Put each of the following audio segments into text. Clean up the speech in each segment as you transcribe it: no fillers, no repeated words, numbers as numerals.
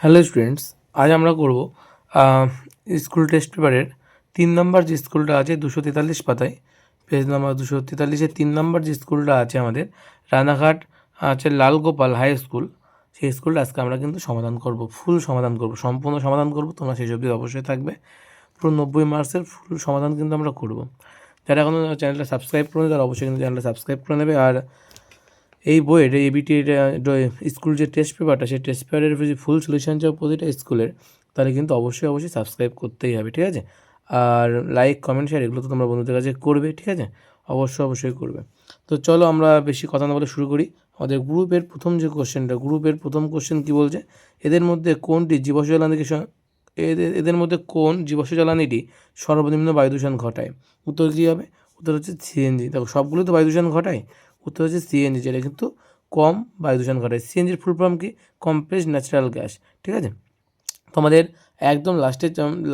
Hello students, আজ আমরা করব স্কুল টেস্ট পেপারের 3 নম্বর যে স্কুলটা আছে 243 পাতায়, পেজ নাম্বার 243-এ 3 নম্বর যে স্কুলটা আছে আমাদের রানাঘাট আছে লালগোপাল হাই স্কুল। সেই স্কুলটা আজকে আমরা কিন্তু সমাধান করব, ফুল সমাধান করব, সম্পূর্ণ সমাধান করব। তোমরা সেই অবধি অবশ্যই থাকবে। পুরো 90 মার্কসের ফুল সমাধান কিন্তু আমরা করব। যারা এখনও চ্যানেলটা সাবস্ক্রাইব করে তারা অবশ্যই কিন্তু চ্যানেলটা সাবস্ক্রাইব করে নেবে। আর এই বইয়ের এবিটি স্কুল যে টেস্ট পেপারটা, সেই টেস্ট পেপারের যে ফুল সলিউশন চাও প্রতিটা স্কুলের, তাহলে কিন্তু অবশ্যই সাবস্ক্রাইব করতেই হবে, ঠিক আছে? আর লাইক, কমেন্ট, শেয়ার এগুলো তো তোমরা বন্ধুদের কাছে করবে, ঠিক আছে? অবশ্যই করবে। তো চলো আমরা বেশি কথা না বলে শুরু করি। আমাদের গ্রুপের প্রথম যে কোশ্চেনটা, গ্রুপের প্রথম কোশ্চেন কী বলছে, এদের মধ্যে কোনটি জীবাশ্ম জ্বালানিকে এদের মধ্যে কোন জীবাশ্ম জ্বালানিটি সর্বনিম্ন বায়ুদূষণ ঘটায়? উত্তর কী হবে? উত্তর হচ্ছে সিএনজি। দেখো সবগুলো তো বায়ুদূষণ ঘটায়, উত্তর হচ্ছে সিএনজি, যেটা কিন্তু কম বায়ুদূষণ ঘটায়। সিএনজির ফুল ফর্ম কি? কমপ্রেসড ন্যাচারাল গ্যাস, ঠিক আছে? তো আমাদের একদম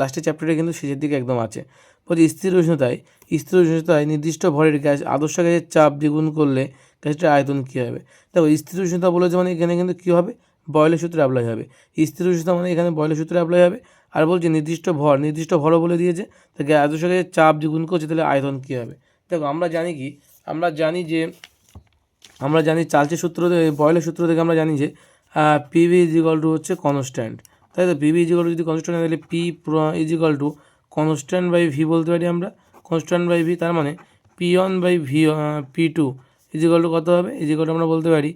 লাস্টের চ্যাপ্টারে কিন্তু শেষের দিকে একদম আছে। বলছি স্থির উষ্ণতায় নির্দিষ্ট ভরের গ্যাস আদর্শ গ্যাসের চাপ দ্বিগুণ করলে গ্যাসটার আয়তন কী হবে? দেখো স্থির উষ্ণতা বলেছে মানে এখানে কিন্তু কী হবে? বয়লের সূত্রে অ্যাপ্লাই হবে। স্থির উষ্ণতা মানে এখানে বয়লের সূত্রে অ্যাপ্লাই হবে। আর বলছে নির্দিষ্ট ভরও বলে দিয়েছে, তাকে আদর্শ গ্যাসের চাপ দ্বিগুণ করছে, তাহলে আয়তন কী হবে? দেখো আমরা জানি চার্লসের সূত্র থেকে, বয়লের সূত্র থেকে আমরা জানি যে পিভি ইজ ইকুয়াল টু হচ্ছে কনস্ট্যান্ট, তাই তো? পিভি ইজ ইকুয়াল টু যদি কনস্ট্যান্ট হয় তাহলে P is equal to constant by V বলতে পারি আমরা, কনস্ট্যান্ট বাই ভি। তার মানে P1/V P2 is equal two কত হবে? ইজ ইকুয়াল টু আমরা বলতে পারি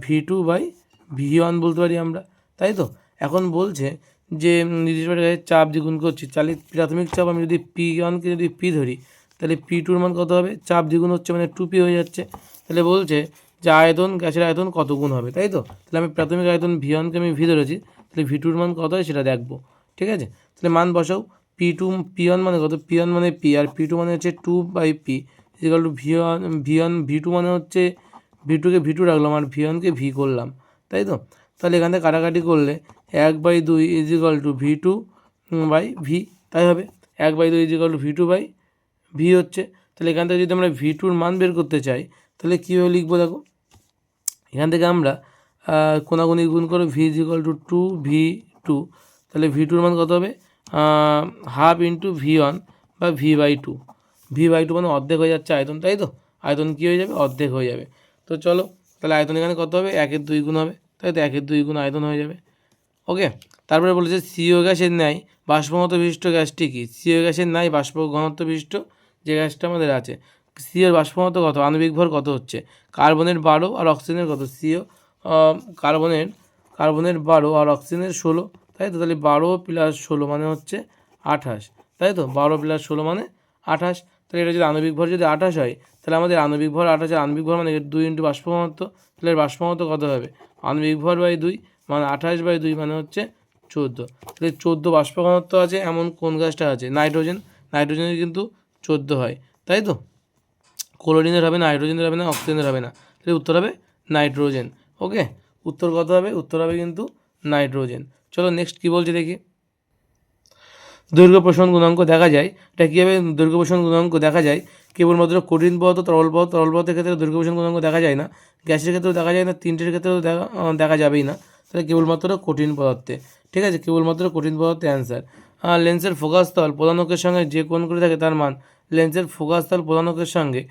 V2/V1 বলতে পারি আমরা, তাই তো? এখন বলছে যে নির্দিষ্ট চাপ দ্বিগুণ করছি, প্রাথমিক চাপ আমি যদি P1কে যদি P ধরি, তাহলে P2-র মান কত হবে? চাপ দ্বিগুণ হচ্ছে মানে 2P হয়ে যাচ্ছে। তাহলে বলছে যে গ্যাসের আয়তন কত গুণ হবে, তাই তো? তাহলে আমি প্রাথমিক আয়তন V1কে আমি ভি ধরেছি, তাহলে V2-র মান কত হয় সেটা দেখবো, ঠিক আছে? তাহলে মান বসাও। P1 মানে কত? P1 মানে P, আর P2 মানে হচ্ছে 2/P ইকুয়াল টু V2 মানে হচ্ছে V2কে V2 রাখলাম আর V1কে V করলাম, তাই তো? তাহলে এখান থেকে কাটাকাটি করলে 1/2 ইজ ইকুয়াল টু V2/V, তাই হবে। 1/2 ইজ ইকুয়াল টু V2/V হচ্ছে। তাহলে এখান থেকে যদি আমরা V2-র মান বের করতে চাই, তাহলে কীভাবে লিখবো? দেখো এখান থেকে আমরা কোনাগুনি গুণ করে V is equal two 2V2, তাহলে V2-র মান কত হবে? হাফ ইন্টু V1 বা V/2। V/2 মানে অর্ধেক হয়ে যাচ্ছে আয়তন, তাই তো? আয়তন কী হয়ে যাবে? অর্ধেক হয়ে যাবে। তো চলো তাহলে আয়তন এখানে কত হবে? 1/2 গুণ হবে, তাই তো? 1/2 গুণ আয়তন হয়ে যাবে, ওকে। তারপরে বলেছে সিও গ্যাসের ন্যায় বাষ্পঘনত্ব বিশিষ্ট গ্যাসটি কি? সিও গ্যাসের ন্যায় বাষ্প ঘনত্ব বিশিষ্ট যে গ্যাসটা আমাদের আছে, সিওর বাষ্পঘনত্ব কত? আণবিক ভর কত হচ্ছে? কার্বনের 12 আর অক্সিজেনের কত? কার্বনের 12 আর অক্সিজেনের 16, তাই তো? তাহলে 12 + 16 মানে হচ্ছে 28, তাই তো? 12 + 16 মানে 28। তাহলে এটা যদি আণবিক ভর যদি 28 হয়, তাহলে আমাদের আণবিক ভর 28, আণবিক ভর মানে 2 × বাষ্পঘনত্ব, তাহলে বাষ্পঘনত্ব কত হবে? আণবিক ভর বাই 2 মানে 28/2 মানে হচ্ছে 14। তাহলে 14 বাষ্পঘনত্ব আছে এমন কোন গ্যাসটা আছে? নাইট্রোজেনের কিন্তু 14 হয়, তাই তো? ক্লোরিনের হবে না, হাইড্রোজেনের হবে না, অক্সিজেনের হবে না, তাহলে উত্তর হবে নাইট্রোজেন, ওকে। উত্তর কত হবে? উত্তর হবে কিন্তু নাইট্রোজেন। চলো নেক্সট কী বলছে দেখি। দৈর্ঘ্য প্রসারণ গুণাঙ্ক দেখা যায়, এটা কীভাবে দৈর্ঘ্য প্রসারণ গুণাঙ্ক দেখা যায়? কেবলমাত্র কঠিন পদার্থ, তরল পদার্থের ক্ষেত্রে দৈর্ঘ্য প্রসারণ গুণাঙ্ক দেখা যায় না, গ্যাসের ক্ষেত্রেও দেখা যায় না, তিনটের ক্ষেত্রেও দেখা যাবেই না, তাহলে কেবলমাত্র কঠিন পদার্থে, ঠিক আছে? কেবলমাত্র কঠিন পদার্থে অ্যান্সার। লেন্সের ফোকাস তল প্রধান অক্ষের সঙ্গে যে কোণ করে থাকে তার মান, লেন্সের ফোকাস তল প্রধান অক্ষের সঙ্গে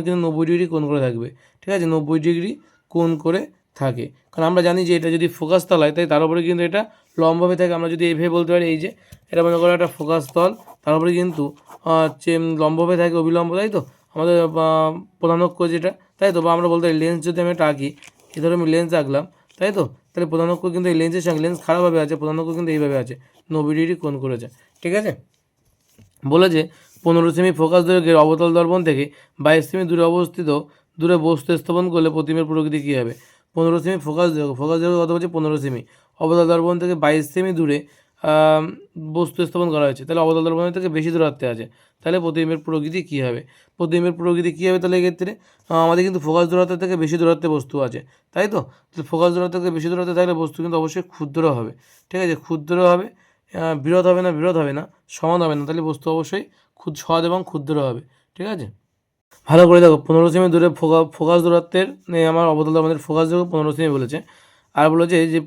কিন্তু 90 ডিগ্রি কোণ করে থাকবে, ঠিক আছে? 90 ডিগ্রি কোণ করে থাকে, কারণ আমরা জানি যে এটা যদি ফোকাস তল হয় তাই তার উপরে কিন্তু এটা লম্বভাবে থাকে। আমরা যদি এইভাবে বলতে পারি, এই যে এটা মনে করো একটা ফোকাস তল, তার উপরে কিন্তু হচ্ছে লম্বভাবে থাকে অবিলম্ব, তাই তো? আমাদের প্রধান অক্ষ যেটা, তাই তো? বা আমরা বলতে পারি লেন্স যদি আমি একটা আঁকি, এই ধরো আমি লেন্স আঁকলাম, তাই তো? তাহলে প্রধান অক্ষ কিন্তু এই লেন্সের সঙ্গে, লেন্স খারাপভাবে আছে, প্রধান অক্ষ কিন্তু এইভাবে আছে, 90 ডিগ্রি কোণ করেছে, ঠিক আছে? বলে যে 15 সেমি ফোকাস দৈর্ঘ্যের অবতল দর্পণ থেকে 22 সেমি দূরে বস্তু স্থাপন করলে প্রতিমের প্রকৃতি কী হবে? 15 সেমি ফোকাস দৈর্ঘ্য কত হচ্ছে? 15 সেমি। অবতল দর্পণ থেকে 22 সেমি দূরে বস্তু স্থাপন করা হয়েছে, তাহলে অবতল দর্পণ থেকে বেশি দূরত্বে আছে, তাহলে প্রতিবিম্বের প্রকৃতি কী হবে? তাহলে এক্ষেত্রে আমাদের কিন্তু ফোকাস দূরত্ব থেকে বেশি দূরত্বে বস্তু আছে, তাই তো? ফোকাস দূরত্ব থেকে বেশি দূরত্বে থাকলে বস্তু কিন্তু অবশ্যই ক্ষুদ্র হবে, ঠিক আছে? ক্ষুদ্র হবে, বৃহৎ হবে না, সমান হবে না, তাহলে বস্তু অবশ্যই সৎ এবং ক্ষুদ্র হবে, ঠিক আছে? ভালো করে দেখো, 15 সেমি দূরে ফোকাস দূরত্বের আমার অবতল আমাদের ফোকাস দূরত্ব 15 সেমি বলেছে, আর বলেছে যে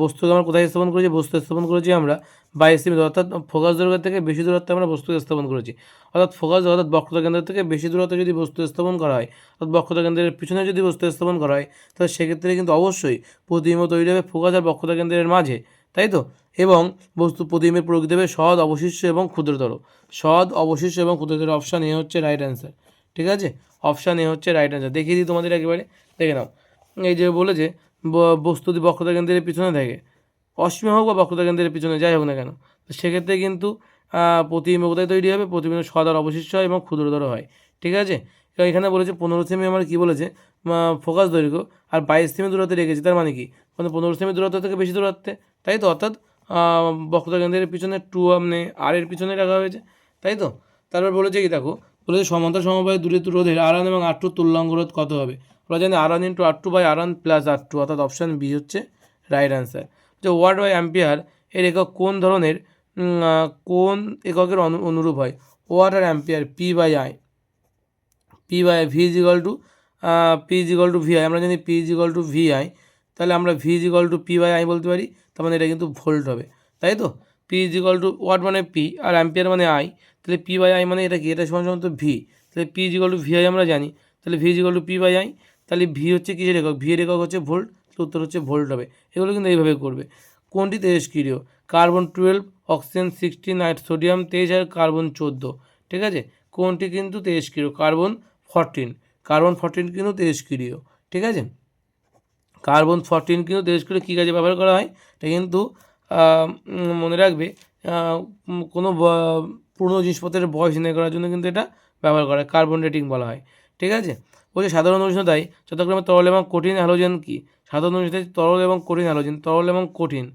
বস্তুকে আমরা কোথায় স্থাপন করেছি, বস্তু স্থাপন করেছি আমরা 22 সেমি, অর্থাৎ ফোকাস দৈর্ঘ্য থেকে বেশি দূরত্বে আমরা বস্তু স্থাপন করেছি। অর্থাৎ ফোকাস অর্থাৎ বক্রতা কেন্দ্র থেকে বেশি দূরত্বে যদি বস্তু স্থাপন করা হয়, অর্থাৎ বক্রতা কেন্দ্রের পিছনে যদি বস্তু স্থাপন করা হয়, তাহলে সেক্ষেত্রে কিন্তু অবশ্যই প্রতিবিম্ব তৈরি হবে ফোকাস আর বক্রতা কেন্দ্রের মাঝে, তাই তো। এবং বস্তু প্রতিবিম্বের প্রকৃতি হবে সহজ, অবশিষ্ট এবং ক্ষুদ্রতর। সহজ, অবশিষ্ট এবং ক্ষুদ্রতর, অপশান এ হচ্ছে রাইট অ্যান্সার। ঠিক আছে, অপশান এ হচ্ছে রাইট অ্যান্সার। দেখিয়ে দিই তোমাদের একেবারে, দেখে নাও। এই যে বলেছে বস্তু যদি বক্রতা কেন্দ্রের পিছনে থাকে, অসীম হোক বা বক্রতা কেন্দ্রের পিছনে যাই হোক না কেন, তো সেক্ষেত্রে কিন্তু প্রতিবিম্ব কোথায় তৈরি হবে, প্রতিবিম্ব সহজ আর অবশিষ্ট হয় এবং ক্ষুদ্রতর হয়। ঠিক আছে, এখানে বলেছে 15 সেমি আমার কী বলেছে ফোকাস দৈর্ঘ্য, আর 22 সেমি দূরত্বে রেখেছি, তার মানে কি, মানে 15 সেমি দূরত্ব থেকে বেশি দূরত্বে, তাই তো। অর্থাৎ বক্রতা কেন্দ্রের পিছনে মানে আর এর পিছনে রাখা হয়েছে, তাই তো। তারপর বলেছে কি দেখো, বলেছে সমান্তর সমবায় দুটি রোধের R1 এবং R2 তুল্যাঙ্গ রোধ কত হবে। আমরা জানি R1 × R2 by R1 plus R2, অর্থাৎ অপশান বি হচ্ছে রাইট অ্যান্সার। যে ওয়াট বাই অ্যাম্পিয়ার এর একক কোন ধরনের, কোন এককের অনুরূপ হয়। ওয়াট আর ampere, P by I, V is equal to V I. আমরা জানি P is equal to V I, তাহলে আমরা V is equal to P by I বলতে পারি। তার মানে এটা কিন্তু ভোল্ট হবে, তাই তো। P is equal to watt মানে পি, আর অ্যাম্পিয়ার মানে আই, তাহলে পি বাই আই মানে এটা কি, এটা সমান তো ভি, তাহলে P is equal to V I আমরা জানি, তাহলে V is equal to P by I. তাহলে ভি হচ্ছে কিসের একক, ভি এর একক হচ্ছে ভোল্ট, উত্তর হচ্ছে ভোল্ট হবে। এগুলো কিন্তু এইভাবে করবে। কোনটি তেজস্ক্রিয়, কার্বন 12, অক্সিজেন 16, সোডিয়াম 23 আর কার্বন 14। ঠিক আছে, কোনটি কিন্তু তেজস্ক্রিয়, কার্বন 14, কার্বন 14 কিন্তু তেজস্ক্রিয়। ঠিক আছে, কার্বন 14 কিন্তু তেজস্ক্রিয় কী কাজে ব্যবহার করা হয়, এটা কিন্তু মনে রাখবে, কোনো পুরনো জিনিসপত্রের বয়স নির্ণয় করার জন্য কিন্তু এটা ব্যবহার করা হয়, কার্বন ডেটিং বলা হয়। ঠিক আছে, বলছে সাধারণ উষ্ণতায় যথাক্রমে তরল এবং কঠিন হ্যালোজেন কি। সাধারণ উষ্ণতায় তরল এবং কঠিন হ্যালোজেন, তরল এবং কঠিন,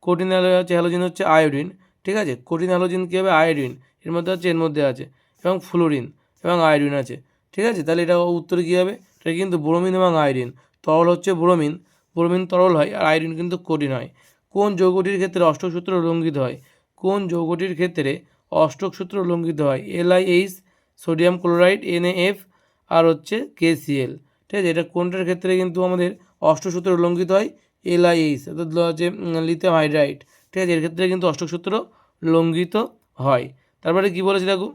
কঠিন হ্যালোজেন হচ্ছে আয়োডিন। ঠিক আছে, কঠিন হ্যালোজেন কী হবে, আয়োডিন, এর মধ্যে আছে, এর মধ্যে আছে, এবং ফ্লোরিন এবং আয়োডিন আছে। ঠিক আছে, তাহলে এটা উত্তর কী হবে, এটা কিন্তু ব্রোমিন এবং আয়োডিন। তরল হচ্ছে ব্রোমিন, ব্রোমিন তরল হয়, আর আয়োডিন কিন্তু কঠিন হয়। কোন যৌগটির ক্ষেত্রে অষ্টক সূত্র উল্লঙ্ঘিত হয়, কোন যৌগটির ক্ষেত্রে অষ্টক সূত্র উল্লঙ্ঘিত হয়, LiH, সোডিয়াম ক্লোরাইড, NaF, আর হচ্ছে KCl। ঠিক আছে, এটা কোনটার ক্ষেত্রে কিন্তু আমাদের অষ্টক সূত্র উল্লঙ্ঘিত হয়, LiH, অর্থাৎ হচ্ছে লিথিয়াম হাইড্রাইড। ঠিক আছে, এর ক্ষেত্রে কিন্তু অষ্টক সূত্র লঙ্ঘিত হয়। তারপরে কি বলেছে দেখো,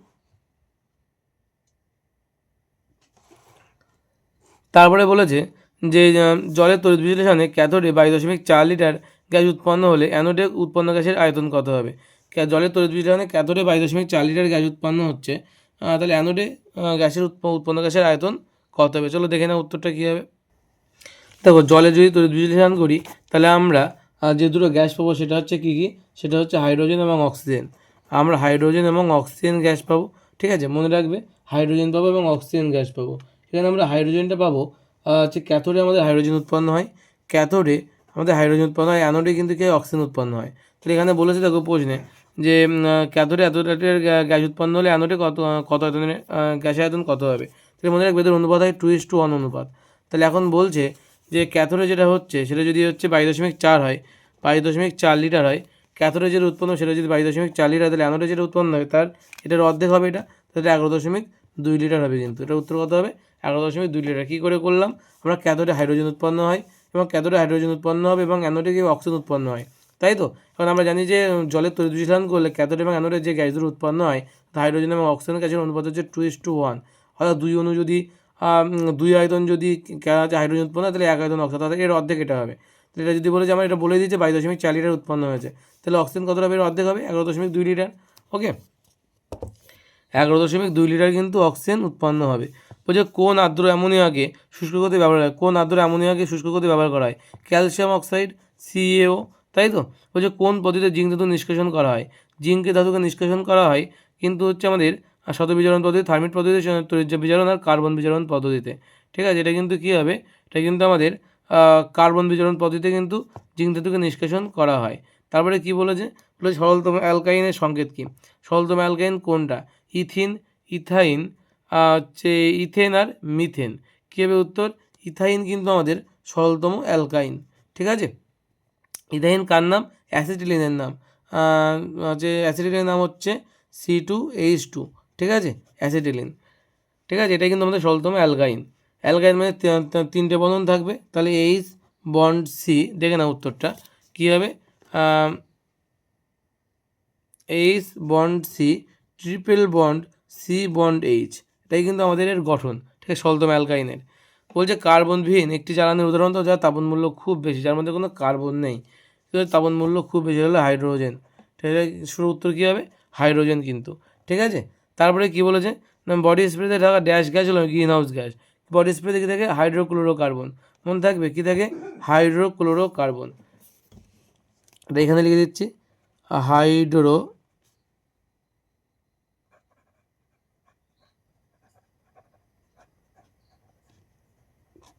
তারপরে বলেছে যে জলের তড়িৎ বিশ্লেষণে ক্যাথোডে 22.4 লিটার গ্যাস উৎপন্ন হলে অ্যানোডে উৎপন্ন গ্যাসের আয়তন কত হবে। জলের তড়িৎ বিশ্লেষণে ক্যাথোডে 22.4 লিটার গ্যাস উৎপন্ন হচ্ছে, তাহলে অ্যানোডে গ্যাসের উৎপন্ন গ্যাসের আয়তন কত হবে। চলো দেখে নাও উত্তরটা কী হবে। দেখো, জলে যদি তড়িৎ বিশ্লেষণ করি, তাহলে আমরা যে দুটো গ্যাস পাবো সেটা হচ্ছে কী কী, সেটা হচ্ছে হাইড্রোজেন এবং অক্সিজেন। আমরা হাইড্রোজেন এবং অক্সিজেন গ্যাস পাবো। ঠিক আছে, মনে রাখবে, হাইড্রোজেন পাবো এবং অক্সিজেন গ্যাস পাবো। এখানে আমরা হাইড্রোজেনটা পাবো, হচ্ছে ক্যাথোডে আমাদের হাইড্রোজেন উৎপন্ন হয়, ক্যাথোডে আমাদের হাইড্রোজেন উৎপন্ন হয়, অ্যানোডে কিন্তু কি অক্সিজেন উৎপন্ন হয়। তাহলে এখানে বলেছে দেখো প্রশ্নে যে ক্যাথোডে এত লিটার গ্যাস উৎপন্ন হলে অ্যানোডে কত আয়তনের গ্যাসের আয়তন কত হবে। তাহলে মনে রাখবে এদের অনুপাত হয় 2:1 অনুপাত। তাহলে এখন বলছে যে ক্যাথোডে যেটা হচ্ছে সেটা যদি হচ্ছে 22.4 হয়, 22.4 লিটার হয়, ক্যাথোডে যেটা উৎপন্ন সেটা যদি 22.4 লিটার, তাহলে অ্যানোডে যেটা উৎপন্ন হয় তার এটার অর্ধেক হবে, এটা তাহলে 11.2 লিটার হবে। কিন্তু এটা উত্তর কত হবে, 11.2 লিটার। কী করে করলাম, আমরা ক্যাথোডে হাইড্রোজেন উৎপন্ন হয় এবং ক্যাথোডে হাইড্রোজেন উৎপন্ন হবে এবং অ্যানোডে গিয়ে অক্সিজেন উৎপন্ন হয়, তাই তো। কারণ আমরা জানি যে জলের তড়িৎ বিশ্লেষণ করলে ক্যাথোডে এবং অ্যানোডে যে গ্যাসগুলো উৎপন্ন হয়, হাইড্রোজেন এবং অক্সিজেন গ্যাসের অনুপাত হচ্ছে 2:1। অর্থাৎ দুই অণু যদি 2 আয়তন যদি হাইড্রোজেন উৎপন্ন হয়, তাহলে 1 আয়তন অক্সিজেন, তাহলে এর অর্ধেক এটা হবে। তাহলে এটা যদি বলে যে আমরা এটা বলে দিয়েছি 22.4 লিটার উৎপন্ন হয়েছে, তাহলে অক্সিজেন কতটা হবে, এর অর্ধেক হবে 11.2 লিটার। ওকে, 11.2 লিটার কিন্তু অক্সিজেন উৎপন্ন হবে। বলছে কোন আর্দ্র অ্যামোনিয়াকে শুষ্ক করতে ব্যবহার হয়, কোন আর্দ্র অ্যামোনিয়াকে শুষ্ক করতে ব্যবহার করা হয়, ক্যালসিয়াম অক্সাইড, CaO, তাই তো। বলছে কোন পদ্ধতিতে জিঙ্ক ধাতু নিষ্কাশন করা হয়, জিঙ্কের ধাতুকে নিষ্কাশন করা হয় কিন্তু হচ্ছে আমাদের শত বিজারণ পদ্ধতি, থার্মিট পদ্ধতি, তড়িৎ বিজারণ আর কার্বন বিজারণ পদ্ধতিতে। ঠিক আছে, এটা কিন্তু কী হবে, এটা কিন্তু আমাদের কার্বন বিজারণ পদ্ধতিতে কিন্তু জিঙ্ক ধাতুকে নিষ্কাশন করা হয়। তারপরে কি বলেছে, সরলতম অ্যালকাইনের সংকেত কী, সরলতম অ্যালকাইন কোনটা, ইথিন, ইথাইন, হচ্ছে ইথেন আর মিথেন। কী হবে উত্তর, ইথাইন কিন্তু আমাদের সরলতম অ্যালকাইন। ঠিক আছে, ইথাইন কার নাম, অ্যাসিটিলিনের নাম, যে অ্যাসিটিলিনের নাম হচ্ছে C2H2। ঠিক আছে, অ্যাসিটিলিন। ঠিক আছে, এটা কিন্তু আমাদের সরলতম অ্যালকাইন। অ্যালকাইন মানে 3টে বন্ধন থাকবে, তাহলে H বন্ড সি, দেখে না উত্তরটা কী হবে, H bond C, triple bond C bond H, এটাই কিন্তু আমাদের এর গঠন, ঠিক আছে, সলতম অ্যালকাইনের। বলছে কার্বনবিহীন একটি জ্বালানির উদাহরণ তো যার তাপন মূল্য খুব বেশি, যার মধ্যে কোনো কার্বন নেই, তাপন মূল্য খুব বেশি হলো হাইড্রোজেন, ঠিক আছে, শুরু উত্তর কী হবে, হাইড্রোজেন কিন্তু, ঠিক আছে। তারপরে কি বলেছে না, বডি স্প্রেতে থাকা ড্যাশ গ্যাস হলো গ্রিন হাউস গ্যাস, বডি স্প্রেতে কী থাকে, হাইড্রোক্লোরোকার্বন, মনে থাকবে কী থাকে, হাইড্রোক্লোরোকার্বন, এটা এখানে লিখে দিচ্ছি, হাইড্রো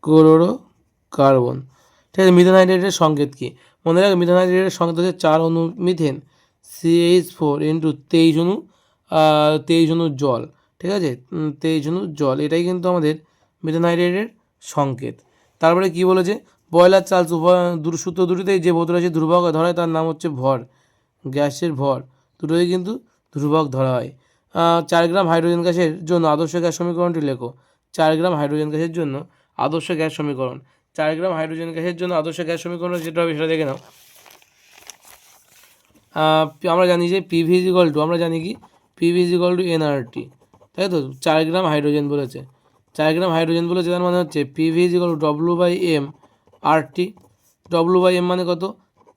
ক্লোরোকার্বন, ঠিক আছে। মিথেন হাইড্রেটের সংকেত কী, মনে রাখবে মিথেন হাইড্রেটের সংকেত হচ্ছে 4 অণু মিথেন CH4 ইন্টু 23 অণু জল, ঠিক আছে, 23 অণু জল, এটাই কিন্তু আমাদের মিথেন হাইড্রেটের সংকেত। তারপরে কি বলেছে, বয়লার চাল সূত্র দুটিতেই যে ভৌতরাশি ধ্রুবক ধরা হয় তার নাম হচ্ছে ভর, গ্যাসের ভর দুটোই কিন্তু ধ্রুবক ধরা হয়। 4 গ্রাম হাইড্রোজেন গ্যাসের জন্য আদর্শ গ্যাস সমীকরণটি লেখো। 4 গ্রাম হাইড্রোজেন গ্যাসের জন্য আদর্শ গ্যাস সমীকরণ, 4 গ্রাম হাইড্রোজেন গ্যাসের জন্য আদর্শ গ্যাস সমীকরণ যেটা হবে সেটা দেখে নাও। আমরা জানি যে পিভি ইজিক্যাল টু, আমরা জানি কি পিভি ইজিক্যাল টু এনআরটি, তাই তো। 4 গ্রাম হাইড্রোজেন বলেছে, 4 গ্রাম হাইড্রোজেন বলেছে, তার মানে হচ্ছে PV is equal two W/M RT, W/M মানে কত,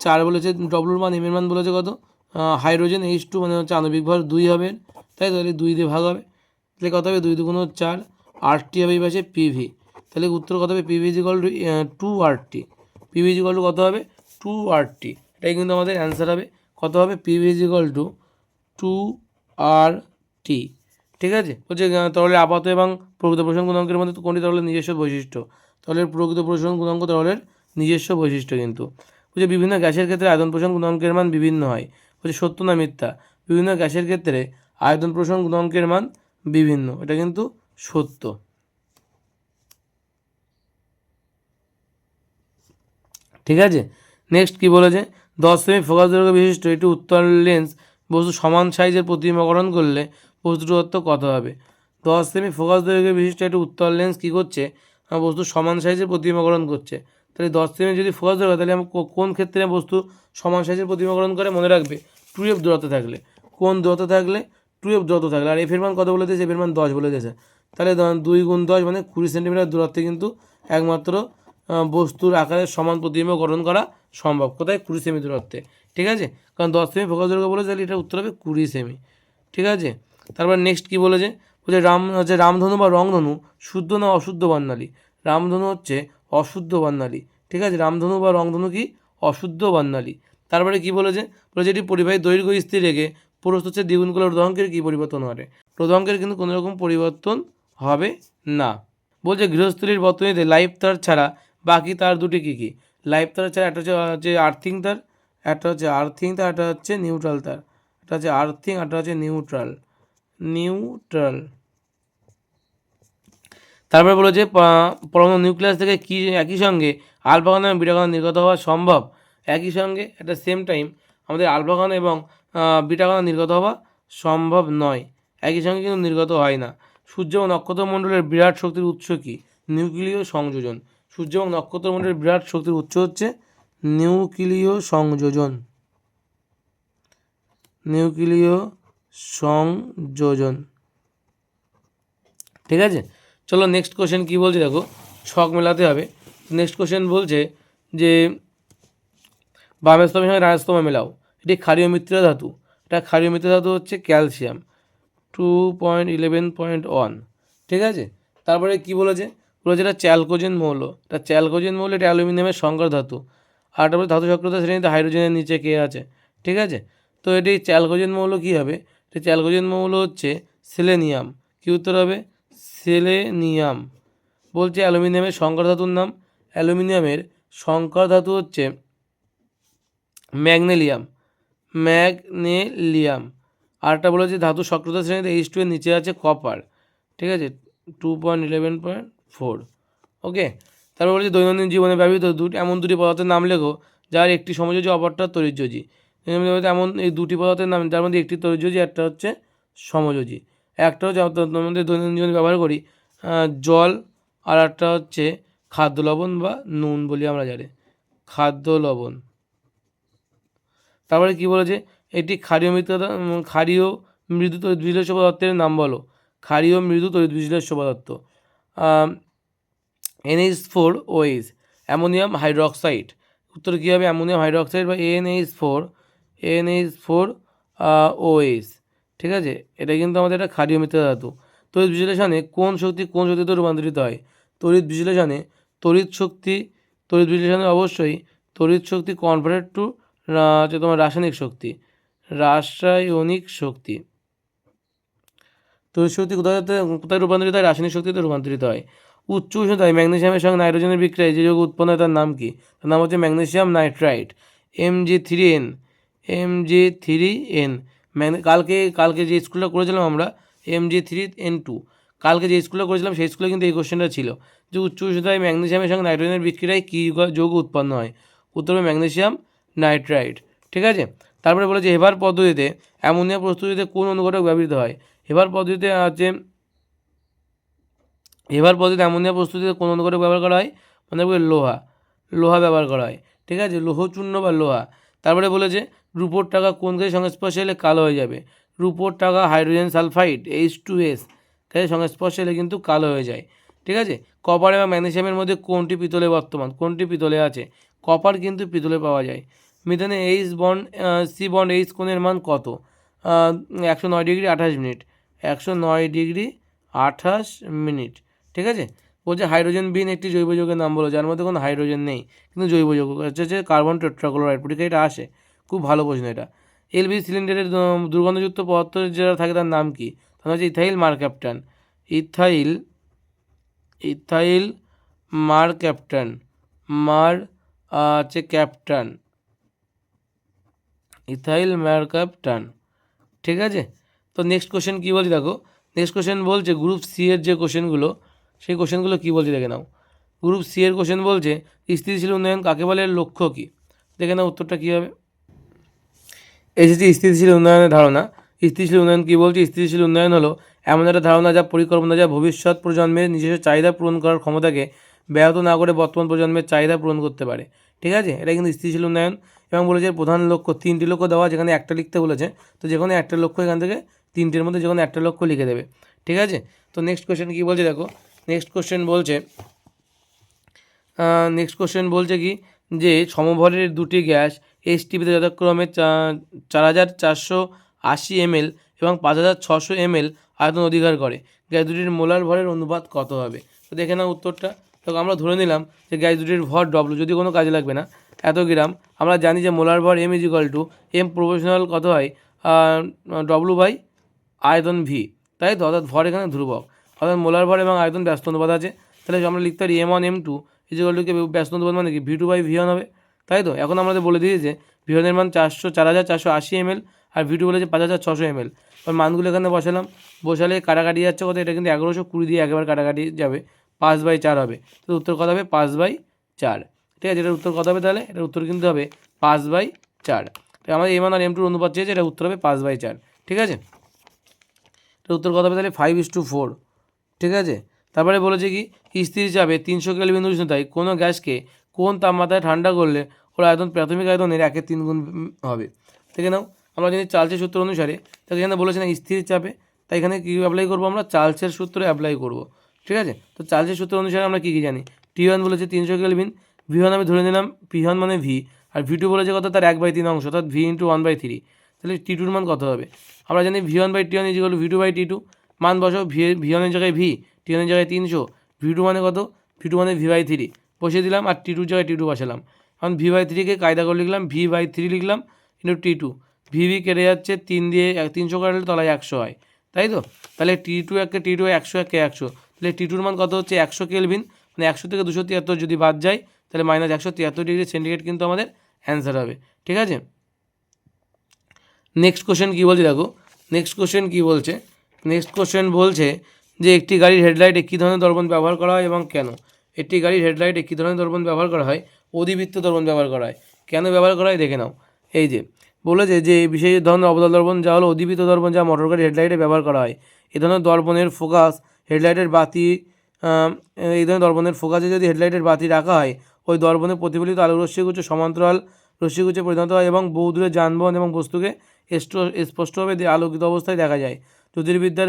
4 বলেছে, ডব্লুর মান, এমের মান বলেছে কত, হাইড্রোজেন H2 মানে হচ্ছে আণবিক ভর 2 হবে, তাই তো, তাহলে 2 দিয়ে ভাগ হবে, তাহলে কত হবে, 2 2 4, RT হবে এই পাশে পিভি, তাহলে উত্তর কত হবে, PV is equal to 2RT, PV is equal to কত হবে, 2RT, এটাই কিন্তু আমাদের অ্যান্সার হবে, কত হবে, পিভি ইজিক্যাল টু 2RT, ঠিক আছে। বলছে তরলের আপাত এবং প্রকৃত প্রসারণ গুণাঙ্কের মধ্যে কোনটি তরলের নিজস্ব বৈশিষ্ট্য, তরলের প্রকৃত প্রসারণ গুণাঙ্ক তরলের নিজস্ব বৈশিষ্ট্য কিন্তু। বলছে বিভিন্ন গ্যাসের ক্ষেত্রে আয়তন প্রসারণ গুণাঙ্কের মান বিভিন্ন হয়, বলছে সত্য না মিথ্যা, বিভিন্ন গ্যাসের ক্ষেত্রে আয়তন প্রসারণ গুণাঙ্কের মান বিভিন্ন, এটা কিন্তু সত্য, ঠিক আছে। নেক্সট কি বলেছে, 10 সেমি ফোকাস দৈর্ঘ্য বিশিষ্ট একটি উত্তল লেন্স বস্তু সমান সাইজের প্রতিবিম্বকরণ করলে বস্তু দূরত্ব কত হবে। 10 সেমি ফোকাস দৈর্ঘ্য বিশিষ্ট একটি উত্তল লেন্স কী করছে, বস্তু সমান সাইজের প্রতিবিম্বকরণ করছে, তাহলে 10 সেমি যদি ফোকাস দৈর্ঘ্য, তাহলে আমরা কোন ক্ষেত্রে বস্তু সমান সাইজের প্রতিবিম্বকরণ করে, মনে রাখবে 2f দূরত্ব থাকলে, কোন দূরত্ব থাকলে, 2f দূরত্ব থাকলে, আর এফের মান কত বলে দিয়েছে, এফের মান 10 বলে দিয়েছে, তাহলে 2 গুণ 10 মানে 20 সেন্টিমিটার দূরত্বে কিন্তু একমাত্র বস্তুর আকারের সমান প্রতিবিম্ব গঠন করা সম্ভব, কোথায়, 20 সেমি দূরত্বে, ঠিক আছে, কারণ 10 সেমি ফোকাস দৈর্ঘ্য বলেছে, তাহলে এটা উত্তর হবে 20 সেমি, ঠিক আছে। তারপর নেক্সট কী বলেছে, বলছে রামধনু বা রংধনু শুদ্ধ না অশুদ্ধ বর্ণালী, রামধনু হচ্ছে অশুদ্ধ বর্ণালী, ঠিক আছে, রামধনু বা রংধনু কি অশুদ্ধ বর্ণালী। তারপরে কি বলেছে, এটি পরিবাহী দৈর্ঘ্য স্থির রেখে প্রস্থ হচ্ছে দ্বিগুণ করলে রোধাঙ্কের কী পরিবর্তন হবে, রোধাঙ্কের কিন্তু কোনো রকম পরিবর্তন হবে না। বলছে গৃহস্থলীর বর্তনীতে লাইফ তার ছাড়া বাকি তার দুটি কী কী, লাইফ তার ছাড়া একটা হচ্ছে আর্থিং তার, একটা হচ্ছে আর্থিং তার, একটা হচ্ছে নিউট্রাল তার, একটা হচ্ছে আর্থিং, একটা হচ্ছে নিউট্রাল, নিউট্রাল। তারপরে বলো যে পরমাণু নিউক্লিয়াস থেকে কি একই সঙ্গে আলফা কণা এবং বিটা কণা নির্গত হওয়া সম্ভব, একই সঙ্গে একটা সেম টাইম আমাদের আলফা কণা এবং বিটা কণা নির্গত হওয়া সম্ভব নয়, একই সঙ্গে কিন্তু নির্গত হয় না। সূর্য এবং নক্ষত্রমণ্ডলের বিরাট শক্তির উৎস কী, নিউক্লিয় সংযোজন, সূর্য এবং নক্ষত্রমণ্ডলের বিরাট শক্তির উৎস হচ্ছে নিউক্লিয় সংযোজন, নিউক্লিয় সংযোজন, ঠিক আছে। চলো নেক্সট কোশ্চেন কী বলছে দেখো, ছক মেলাতে হবে। নেক্সট কোশ্চেন বলছে যে বামের স্তম্ভের সঙ্গে ডানের স্তম্ভ মেলাও, এটি ক্ষারীয় মৃত্তিকা ধাতু, এটা ক্ষারীয় মৃত্তিকা ধাতু হচ্ছে ক্যালসিয়াম 2.11.1, ঠিক আছে। তারপরে কি বলেছে, এটা চ্যালকোজেন মৌল, এটা চ্যালকোজেন মৌল, এটা অ্যালুমিনিয়ামের সংকর ধাতু, আর তারপরে ধাতু সক্রিয়তা শ্রেণীতে হাইড্রোজেনের নিচে কে আছে, ঠিক আছে। তো এটি চ্যালকোজেন মৌল কী হবে, এটা চ্যালকোজেন মৌল হচ্ছে সেলেনিয়াম, কী উত্তর হবে, সেলেনিয়াম। বলছে অ্যালুমিনিয়ামের সংকর ধাতুর নাম, অ্যালুমিনিয়ামের সংকর ধাতু হচ্ছে ম্যাগনেলিয়াম, ম্যাগনেলিয়াম। আরটা বলেছে ধাতু সক্রিয়তা শ্রেণীতে H2 এর নিচে আছে কপার, ঠিক আছে, 2.11.4, ওকে। তারপর বলেছে দৈনন্দিন জীবনে ব্যবহৃত এমন দুটি পদার্থের নাম লেখো যার একটি সমযোজী অপরটা তড়িৎযোজী, এমন এই দুটি পদার্থের নাম, যার মধ্যে একটি তড়িৎযোজী, একটা হচ্ছে সমযোজী। একটা হচ্ছে আমাদের দৈনন্দিন জীবনে ব্যবহার করি জল, আর একটা হচ্ছে খাদ্য লবণ বা নুন বলি আমরা জানি, খাদ্য লবণ। তারপরে কি বলেছে, একটি ক্ষারীয় ক্ষারীয় মৃদু তড়িৎ বিশ্লেষ্য পদার্থের নাম বলো। ক্ষারীয় মৃদু তড়িৎ বিশ্লেষ্য পদার্থ NH4OH, অ্যামোনিয়াম হাইড্রোক্সাইড। উত্তর কী হবে, অ্যামোনিয়াম হাইড্রোক্সাইড বা NH4OH। ঠিক আছে, এটা কিন্তু আমাদের একটা ক্ষারীয় মৃৎ ধাতু। তড়িৎ বিশ্লেষণে কোন শক্তিতে রূপান্তরিত হয়? তড়িৎ বিশ্লেষণে অবশ্যই তড়িৎ শক্তি কনভার্টেড টু হচ্ছে তোমার রাসায়নিক শক্তি। তড়িৎ শক্তি কোথায় রূপান্তরিত হয়? রাসায়নিক শক্তিতে রূপান্তরিত হয়। উচ্চ উষ্ণতায় ম্যাগনেসিয়ামের সঙ্গে নাইট্রোজেনের বিক্রিয়ায় যে যৌগ উৎপন্ন হয় তার নাম কি? তার নাম হচ্ছে ম্যাগনেসিয়াম নাইট্রাইট, Mg3n। কালকে যে স্কুলটা করেছিলাম আমরা Mg3n2, কালকে যে স্কুলটা করেছিলাম সেই স্কুলে কিন্তু এই কোশ্চেনটা ছিল যে উচ্চ উষ্ণতায় ম্যাগনেসিয়ামের সঙ্গে নাইট্রোজেনের বিক্রিয়ায় কী যৌগ উৎপন্ন হয়? উত্তর হবে ম্যাগনেসিয়াম নাইট্রাইট। ঠিক আছে, তারপরে বলেছে হেবার পদ্ধতিতে অ্যামোনিয়া প্রস্তুতিতে কোন অনুঘটক ব্যবহৃত হয়? হেবার পদ্ধতিতে অ্যামোনিয়া প্রস্তুতিতে কোন অনুঘটক ব্যবহার করা হয়? মানে লোহা ব্যবহার করা হয়। ঠিক আছে, লৌহচূর্ণ বা লোহা। তারপরে বলেছে রূপোর টাকা কোন গ্যাসের সংস্পর্শে এলে কালো হয়ে যাবে? রূপোর টাকা হাইড্রোজেন সালফাইড H2S গ্যাসের সংস্পর্শে এলে কিন্তু কালো হয়ে যায়। ঠিক আছে, কপার এবং ম্যাগনেসিয়ামের মধ্যে কোনটি পিতলে আছে? কপার কিন্তু পিতলে পাওয়া যায়। মিথেনে C বন্ড কোণের মান কত? 109°28'। 109°28'। ঠিক আছে, বলছে হাইড্রোজেন বিন একটি জৈব যৌগের নাম বলো যার মধ্যে কোনো হাইড্রোজেন নেই কিন্তু জৈব যৌগ হচ্ছে কার্বন টেট্রাক্লোরাইড। পরীক্ষায় এটা আসে, খুব ভালো প্রশ্ন এটা। এলপি সিলিন্ডারের দুর্গন্ধযুক্ত পদার্থ যেটা থাকে তার নাম কি? তার হচ্ছে ইথাইল মারক্যাপটান। ইথাইল মারক্যাপটান। ঠিক আছে, তো নেক্সট কোশ্চেন কী বলছি দেখো। নেক্সট কোশ্চেন বলছে গ্রুপ সি এর যে কোশ্চেনগুলো সেই কোশ্চেনগুলো কী বলছে দেখে নাও। গ্রুপ সি এর কোশ্চেন বলছে স্থিতিশীল উন্নয়ন কাকে বলে, লক্ষ্য কী? দেখে নাও উত্তরটা কী হবে। এসেছে স্থিতিশীল উন্নয়নের ধারণা। স্থিতিশীল উন্নয়ন কী বলছে? স্থিতিশীল উন্নয়ন হলো এমন একটা ধারণা যা পরিকল্পনা যা ভবিষ্যৎ প্রজন্মের নিজস্ব চাহিদা পূরণ করার ক্ষমতাকে ব্যাহত না করে বর্তমান প্রজন্মের চাহিদা পূরণ করতে পারে। ঠিক আছে, এটা কিন্তু স্থিতিশীল উন্নয়ন। এবং বলেছে প্রধান লক্ষ্য, 3টি লক্ষ্য দেওয়া, যেখানে একটা লিখতে বলেছে, তো যে কোনো একটা লক্ষ্য এখান থেকে 3টির মধ্যে যে কোনো একটা লক্ষ্য লিখে দেবে। ঠিক আছে, তো নেক্সট কোশ্চেন কী বলছে দেখো। নেক্সট কোশ্চেন বলছে কি যে সমভরের দুটি গ্যাস HTPতে যথাক্রমে 4480 ml এবং 5600 ml আয়তন অধিকার করে। গ্যাস দুটির মোলার ভরের অনুপাত কত হবে? তো দেখে নাও উত্তরটা। তো আমরা ধরে নিলাম যে গ্যাস দুটির ভর W, যদি কোনো কাজে লাগবে না, এত গ্রাম। আমরা জানি যে মোলার ভর M প্রপোর্শনাল কত হয়, W বাই আয়তন V, তাই তো, অর্থাৎ ভর এখানে ধ্রুবক, অর্থাৎ মোলার ভর এবং আয়তন ব্যস্ত অনুপাত আছে। তাহলে আমরা লিখতে পারি M1 M2 কে ব্যস্ত অনুপাত মানে কি V2 বাই V1 হবে, তাই তো। এখন আমাদের বলে দিয়েছে V1 এর মান 4480 ml আর V2 বলেছে 5600 ml। এবার মানগুলো এখানে বসালে কাটাকাটি যাচ্ছে কত, এটা কিন্তু 1120 দিয়ে একেবারে কাটাকাটি যাবে, 5/4 হবে। তো উত্তর কত হবে? 5/4। ঠিক আছে, এটার উত্তর কত হবে তাহলে? এটার উত্তর কিন্তু হবে 5/4। তো আমাদের M1 আর M2 অনুপাত চেয়েছে, এটা উত্তর হবে 5/4। ঠিক আছে, এটার উত্তর কত হবে তাহলে? 5:4। ঠিক আছে, তারপরে বলেছে কি স্থির চাপে 300 কেলভিন উষ্ণতায় কোনো গ্যাসকে কোন তাপমাত্রায় ঠান্ডা করলে ওর আয়তন প্রাথমিক আয়তনের 1/3 গুণ হবে। দেখে নাও, আমরা জানি চার্লসের সূত্র অনুসারে, তাকে এখানে বলেছে না স্থির চাপে, তাই এখানে কী অ্যাপ্লাই করবো আমরা? চার্লসের সূত্র অ্যাপ্লাই করব। ঠিক আছে, তো চার্লসের সূত্র অনুসারে আমরা কী জানি? T1 বলেছে 300 কেলভিন, V1 আমি ধরে নিলাম P1 মানে V, আর V2 বলেছে কত, তার 1/3 অংশ, অর্থাৎ V × 1/3। তাহলে T2 মান কত হবে? আমরা জানি V1/T1 = V2/T2। মান বসাও, V1 এর জায়গায় V, T1 এর জায়গায় 300, V2 মানে কত? V2 মানে V/3 বসিয়ে দিলাম, আর T2 এর জায়গায় T2 বসালাম। এখন V/3কে কায়দা করে লিখলাম, V/3 লিখলাম কিন্তু T2, VV কেটে যাচ্ছে, 3 দিয়ে 300 কাটলে তলায় 100 হয়, তাই তো। তাহলে T2 T2 100 100, তাহলে T2 মান কত হচ্ছে? 100 কেলভিন, মানে 100 থেকে 273 যদি বাদ যায় তাহলে -173°C কিন্তু আমাদের অ্যান্সার হবে। ঠিক আছে, নেক্সট কোশ্চেন কী বলছে দেখো। নেক্সট কোশ্চেন বলছে যে একটি গাড়ির হেডলাইটে কী ধরনের দর্পণ ব্যবহার করা হয় এবং কেন? একটি গাড়ির হেডলাইটে কী ধরনের দর্পণ ব্যবহার করা হয়? অধিবৃত্ত দর্পণ ব্যবহার করা হয়। কেন ব্যবহার করা হয় দেখে নাও। এই যে বলেছে যে বিশেষ ধরনের অবতল দর্পণ যা হলো অধিবৃত্ত দর্পণ, যা মোটর গাড়ির হেডলাইটে ব্যবহার করা হয়। এই ধরনের দর্পণের ফোকাসে যদি হেডলাইটের বাতি রাখা হয় ওই দর্পণে প্রতিফলিত আলোক রশ্মিগুচ্ছ সমান্তরাল রশ্মিগুচ্ছে পরিণত হয় এবং বহুদূরের যানবাহন এবং বস্তুকে স্পষ্টভাবে আলোকিত অবস্থায় দেখা যায়। জ্যোতির্বিদ্যার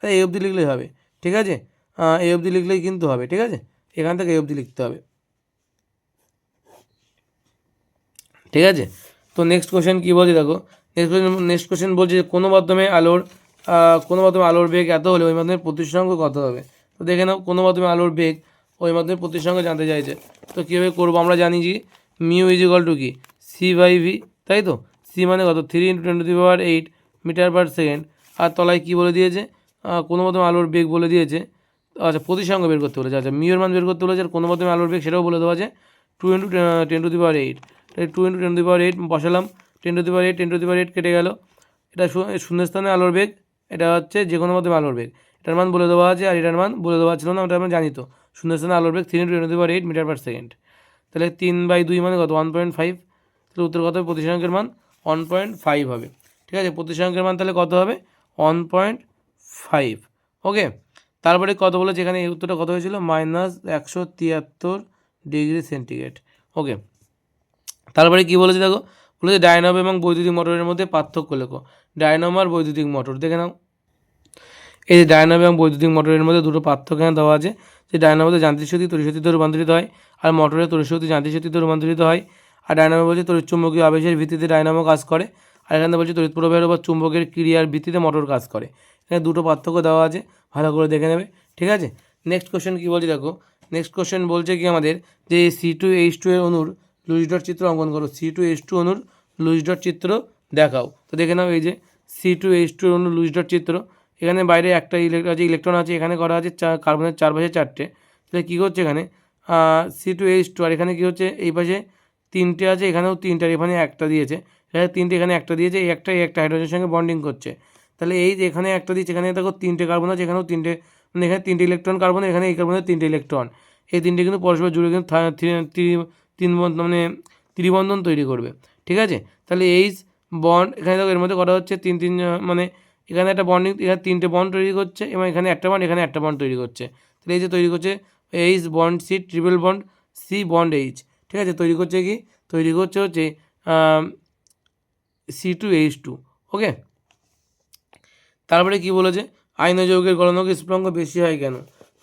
এই অবধি লিখলেই হবে, ঠিক আছে, এই অবধি লিখলেই কিন্তু হবে, ঠিক আছে, এখান থেকে এই অবধি লিখতে হবে, ঠিক আছে। তো নেক্সট কোশ্চেন কী বলছে দেখো, নেক্সট কোশ্চেন বলছে যে কোনো মাধ্যমে আলোর বেগ এত হলে ওই মাধ্যমে প্রতিসরাঙ্ক কত হবে। তো দেখে নাও, কোনো মাধ্যমে আলোর বেগ ওই মাধ্যমে প্রতিসরাঙ্ক জানতে চাইছে। তো কীভাবে করবো, আমরা জানি যে মিউ ইজ ইকুয়াল টু কি c/v, তাই তো। সি মানে কত 3 × 10⁸ মিটার পার সেকেন্ড। আর তলায় কী বলে দিয়েছে, কোনো মাধ্যমে আলোর বেগ বলে দিয়েছে, আচ্ছা প্রতিসরাঙ্ক বের করতে বলেছে, আচ্ছা মিউর মান বের করতে বলেছে, আর কোনো মাধ্যমে আলোর বেগ সেটাও বলে দেওয়া আছে 2 × 10⁸। 2 × 10⁸ বসালাম, 10⁸ কেটে গেল, এটা শূন্যস্থানে আলোর বেগ, এটা হচ্ছে যে কোনো মাধ্যমে আলোর বেগ, এটার মান বলে দেওয়া আছে, আর এটার মান বলে দেওয়া ছিল না, ওটা আমরা জানি তো, শূন্যস্থানে আলোর বেগ 3 × 10⁸ মিটার পার সেকেন্ড। তাহলে 3/2 মানে কত 1.5, তাহলে উত্তর কত হবে, প্রতিসরাঙ্কের মান 1.5 হবে, ঠিক আছে। প্রতিসরাঙ্কের মান তাহলে কত হবে 1.5, ওকে। তারপরে কত বলেছে এখানে, এই উত্তরটা কত হয়েছিল -173°C, ওকে। তারপরে কী বলেছে দেখো, বলেছে ডায়নামো এবং বৈদ্যুতিক মোটরের মধ্যে পার্থক্য লেখো। ডায়নামো আর বৈদ্যুতিক মোটর দেখে নাও, এই যে ডায়নামো এবং বৈদ্যুতিক মোটরের মধ্যে দুটো পার্থক্য এখানে দেওয়া আছে, যে ডায়নামোতে যান্ত্রিক শক্তি তড়িৎ শক্তিতে রূপান্তরিত হয়, আর মোটরে তড়িৎ শক্তি যান্ত্রিক শক্তিতে রূপান্তরিত হয়। আর ডায়নামো বলছে তড়িৎচুম্বকীয় আবেশের ভিত্তিতে ডায়নামো কাজ করে, আর এখানে বলছে তড়িৎ প্রবাহের উপর চুম্বকের ক্রিয়ার ভিত্তিতে মোটর কাজ করে। এখানে দুটো পার্থক্য দেওয়া আছে, ভালো করে দেখে নেবে, ঠিক আছে। নেক্সট কোশ্চেন কী বলছে দেখো, নেক্সট কোশ্চেন বলছে কি আমাদের যে C2H2 এর অণুর লুইস ডট চিত্র অঙ্কন করো। C2H2 অণুর লুইস ডট চিত্র দেখাও। তো দেখে নাও, এই যে C2H2 এর অণুর লুইস ডট চিত্র, এখানে বাইরে একটা ইলেকট্রন আছে, এখানে করা আছে কার্বনের চারপাশে 4টে। তাহলে কী করছে এখানে C2H2, আর এখানে কী হচ্ছে এই পাশে 3টে আছে, এখানেও 3টে, এখানে একটা দিয়েছে, এখানে 3টে, এখানে একটা দিয়েছে, এই একটা হাইড্রোজেনের সঙ্গে বন্ডিং করছে। তাহলে এই যে এখানে একটা দিচ্ছে, এখানে দেখো 3টে কার্বন আছে, এখানেও 3টে, মানে এখানে 3টে ইলেকট্রন কার্বন, এখানে এই কার্বনের 3টে ইলেকট্রন, এই 3টে কিন্তু পরস্পর জুড়ে কিন্তু মানে ত্রিবন্ধন তৈরি করবে, ঠিক আছে। তাহলে এইচ বন্ড, এখানে দেখো এর মধ্যে করা হচ্ছে 3 মানে এখানে একটা বন্ডিং, এখানে 3টে বন্ড তৈরি করছে, এবং এখানে একটা বন্ড, এখানে একটা বন্ড তৈরি করছে। তাহলে এই যে তৈরি করছে H bond C, triple bond C bond H, ঠিক আছে। তৈরি করছে কি, তৈরি করছে হচ্ছে C2H2, ওকে। তারপরে কি বলেছে, আয়নীয় যৌগের গলনাঙ্ক স্ফুটনাঙ্ক বেশি হয় কেন।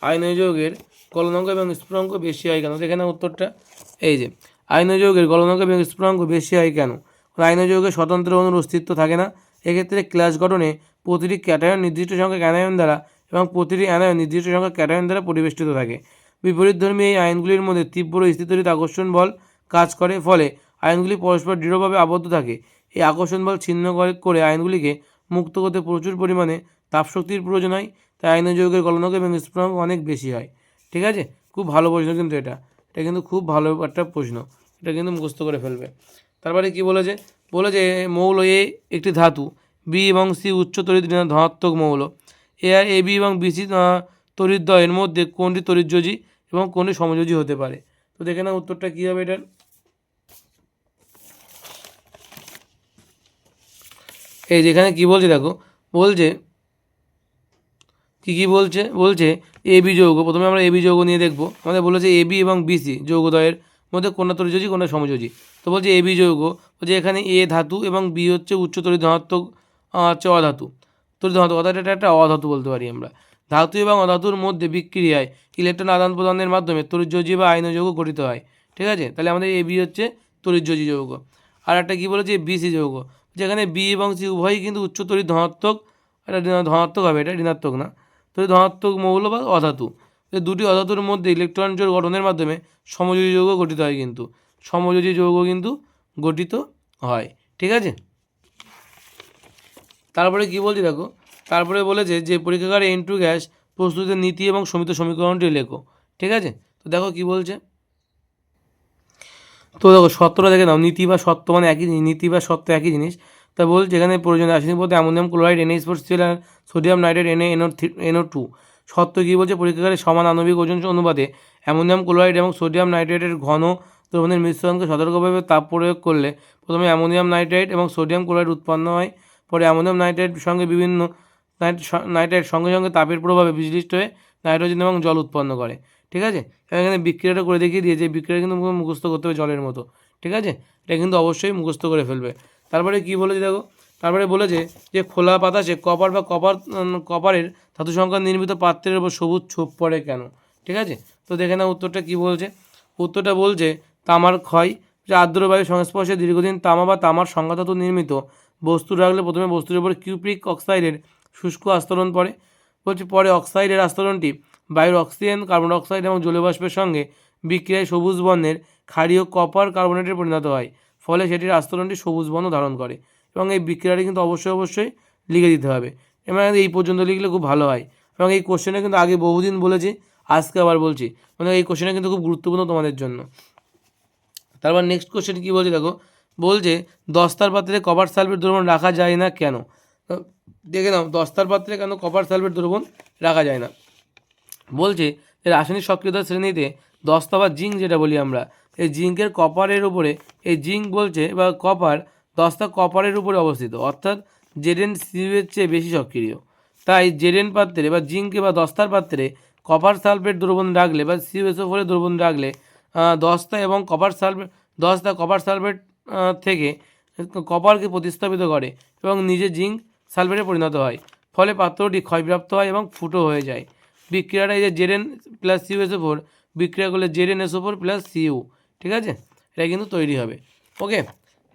আয়নীয় যৌগের গলনাঙ্ক এবং স্ফুটনাঙ্ক বেশি হয় কেন, এখানে উত্তরটা এই যে আয়নীয় যৌগের গলনাঙ্ক এবং স্ফুটনাঙ্ক বেশি হয় কেন। আয়নীয় যৌগের স্বতন্ত্র অণুর অস্তিত্ব থাকে না। এক্ষেত্রে ক্লাস গঠনে প্রতিটি ক্যাটায়ন নির্দিষ্ট সংখ্যক অ্যানায়ন দ্বারা এবং প্রতিটি অ্যানায়ন নির্দিষ্ট সংখ্যক ক্যাটায়ন দ্বারা পরিবেষ্টিত থাকে। বিপরীতধর্মী এই আয়নগুলির মধ্যে তীব্র স্থিতিতড়িৎ আকর্ষণ বল কাজ করে, ফলে আয়নগুলি পরস্পর দৃঢ়ভাবে আবদ্ধ থাকে। এই আকর্ষণ বল ছিন্ন করে আয়নগুলিকে মুক্ত করতে প্রচুর পরিমাণে তাপশক্তির প্রয়োজন হয়, তাই আয়নীয় যৌগের গলনাঙ্ক এবং স্ফুটনাঙ্ক অনেক বেশি হয়, ঠিক আছে। খুব ভালো প্রশ্ন কিন্তু এটা কিন্তু খুব ভালো একটা প্রশ্ন, এটা কিন্তু মুখস্থ করে ফেলবে। তারপরে কি বলেছে, বলেছে মৌল এ একটি ধাতু, বি এবং সি উচ্চ তড়িৎ ধনাত্মক মৌল, এ বি এবং বিসি তড়িৎদ্বয়ের মধ্যে কোনটি তড়িৎযোজী এবং কোনটি সমযোজী হতে পারে। তো দেখে না উত্তরটা কী হবে এটার, এই যেখানে কি বলছে দেখো, বলছে কী বলছে এ বি যৌগ, প্রথমে আমরা এ বি যৌগ নিয়ে দেখব। আমাদের বলেছে এ বি এবং বিসি যৌগদ্বয়ের মধ্যে কোনটা তড়িৎযোজী কোনটা সমযোজী। তো বলছে এ বি যৌগ, বলছে এখানে এ ধাতু এবং বি হচ্ছে উচ্চ তড়িৎ ধনাত্মক, হচ্ছে অধাতু, তড়িৎ ধনাত্মক, অর্থাৎ এটা একটা অধাতু বলতে পারি আমরা। ধাতু এবং অধাতুর মধ্যে বিক্রিয়ায় ইলেকট্রন আদান প্রদানের মাধ্যমে তড়িৎযোজী বা আয়নীয় যৌগ গঠিত হয়, ঠিক আছে। তাহলে আমাদের এ বি হচ্ছে তড়িৎযোজী যৌগ। আর একটা কী বলেছে বিসি যৌগ, যেখানে বি এবং সি উভয়ই কিন্তু উচ্চ তড়িৎ ধনাত্মক, এটা ধনাত্মক হবে, এটা ঋণাত্মক না, তড়িৎ ধনাত্মক মৌল বা অধাতু। এই দুটি অধাতুর মধ্যে ইলেকট্রন জোড় গঠনের মাধ্যমে সমযোজী যৌগ গঠিত হয়, কিন্তু সমযোজী যৌগ কিন্তু গঠিত হয়, ঠিক আছে। তারপরে কি বলছি দেখো, তারপরে বলেছে যে পরীক্ষাগারে N2 গ্যাস প্রস্তুতের নীতি এবং সমিত সমীকরণটি লেখো, ঠিক আছে। তো দেখো কি বলছে, তো দেখো সত্যটা দেখে নাও, নীতি বা সত্য মানে একই জিনিস, নীতি বা সত্য একই জিনিস। তা বলছে এখানে প্রয়োজনীয় রাসায়নিক পদার্থ অ্যামোনিয়াম ক্লোরাইড NH4Cl আর সোডিয়াম নাইট্রেট NaNO2। সত্য কী বলছে, পরীক্ষাগারে সমান আণবিক ওজন অনুপাতে অ্যামোনিয়াম ক্লোরাইড এবং সোডিয়াম নাইট্রেটের ঘন দ্রবণের মিশ্রণকে সতর্কভাবে তাপ প্রয়োগ করলে প্রথমে অ্যামোনিয়াম নাইট্রেট এবং সোডিয়াম ক্লোরাইড উৎপন্ন হয়, পরে অ্যামোনিয়াম নাইট্রেট সঙ্গে বিভিন্ন নাইট্রেট সঙ্গে সঙ্গে তাপের প্রভাবে বিশিষ্ট হয়ে নাইট্রোজেন এবং জল উৎপন্ন করে, ঠিক আছে। এখানে বিক্রিয়াটা করে দেখিয়ে দিয়েছে, বিক্রিয়া কিন্তু মুখস্থ করতে হবে জলের মতো, ঠিক আছে। এটা কিন্তু অবশ্যই মুখস্থ করে ফেলবে। তারপরে কি বলেছে দেখো, তারপরে বলেছে যে খোলা বাতাসে কপার বা কপারের ধাতু সংখ্যা নির্মিত পাত্রের উপর সবুজ ছোপ পড়ে কেন, ঠিক আছে। তো দেখে না উত্তরটা কি বলছে। উত্তরটা বলছে তামার ক্ষয়, যে আর্দ্র বায়ুর সংস্পর্শে দীর্ঘদিন তামা বা তামার সংঘাতধাতু নির্মিত বস্তু রাখলে প্রথমে বস্তুর উপর কিউপ্রিক অক্সাইডের শুষ্ক আস্তরণ পড়ে। বলছে পরে অক্সাইডের আস্তরণটি বায়ুর অক্সিজেন, কার্বন ডাইঅক্সাইড এবং জলীয়বাষ্পের সঙ্গে বিক্রিয়ায় সবুজ বর্ণের ক্ষারীয় কপার কার্বনেটে পরিণত হয়, ফলে সেটির আস্তরণটি সবুজ বর্ণ ধারণ করে। এবং এই বিক্রিয়াটি কিন্তু অবশ্যই লিখে দিতে হবে, এবং এই পর্যন্ত লিখলে খুব ভালো হয়। এবং এই কোশ্চেনে কিন্তু আগে বহুদিন বলেছি, আজকে আবার বলছি, মানে এই কোশ্চেনটা কিন্তু খুব গুরুত্বপূর্ণ তোমাদের জন্য। তারপর নেক্সট কোশ্চেন কী বলছে দেখো, বলছে দস্তার পাত্রে কপার সালফেট দ্রবণ রাখা যায় না কেন। দেখে নাও দস্তার পাত্রে কেন কপার সালফেট দ্রবণ রাখা যায় না। বলছে যে রাসায়নিক সক্রিয়তার শ্রেণীতে দস্তা বা জিঙ্ক যেটা বলি আমরা, এই জিঙ্কের কপারের উপরে, এই জিঙ্ক বলছে বা কপার, দস্তা কপারের উপরে অবস্থিত, অর্থাৎ জেডেন সিউয়ের চেয়ে বেশি সক্রিয়। তাই জেডেন পাত্রে বা জিঙ্কে বা দস্তার পাত্রে কপার সালফেট দ্রবণ রাখলে বা সিউএসও4 দ্রবণ রাখলে দস্তা এবং কপার সালফেট, দস্তা কপার সালফেট থেকে কপারকে প্রতিস্থাপিত করে এবং নিজে জিঙ্ক সালফেটে পরিণত হয়, ফলে পাত্রটি ক্ষয়প্রাপ্ত হয় এবং ফুটো হয়ে যায়। বিক্রিয়াটা এই যে জেডেন প্লাস সিউএসও4 বিক্রিয়া করলে জেডেনএসও4 প্লাস সিইউ, ঠিক আছে, এটা কিন্তু তৈরি হবে। ওকে,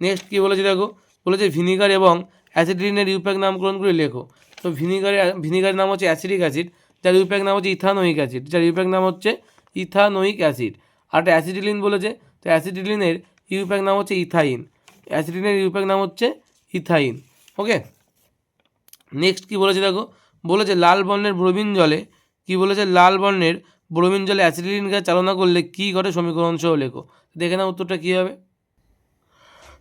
নেক্সট কী বলেছে দেখো, বলেছে ভিনিগার এবং অ্যাসিডিনের ইউপ্যাক নামকরণ করে লেখো। তো ভিনিগারের নাম হচ্ছে অ্যাসিডিক অ্যাসিড, যার ইউপ্যাক নাম হচ্ছে ইথানোয়িক অ্যাসিড, যার ইউপ্যাক নাম হচ্ছে ইথানোয়িক অ্যাসিড। আর একটা অ্যাসিডিলিন বলেছে, তো অ্যাসিডিলিনের ইউপ্যাক নাম হচ্ছে ইথাইন, অ্যাসিডিনের ইউপ্যাক নাম হচ্ছে ইথাইন। ওকে, নেক্সট কী বলেছে দেখো, বলেছে লাল বর্ণের ব্রোমিন জলে, কী বলেছে, লাল বর্ণের ব্রোমিন জলে অ্যাসিডিলিন গ্যাস চালনা করলে কী ঘটে সমীকরণ সহ লেখো। দেখে না উত্তরটা কী হবে।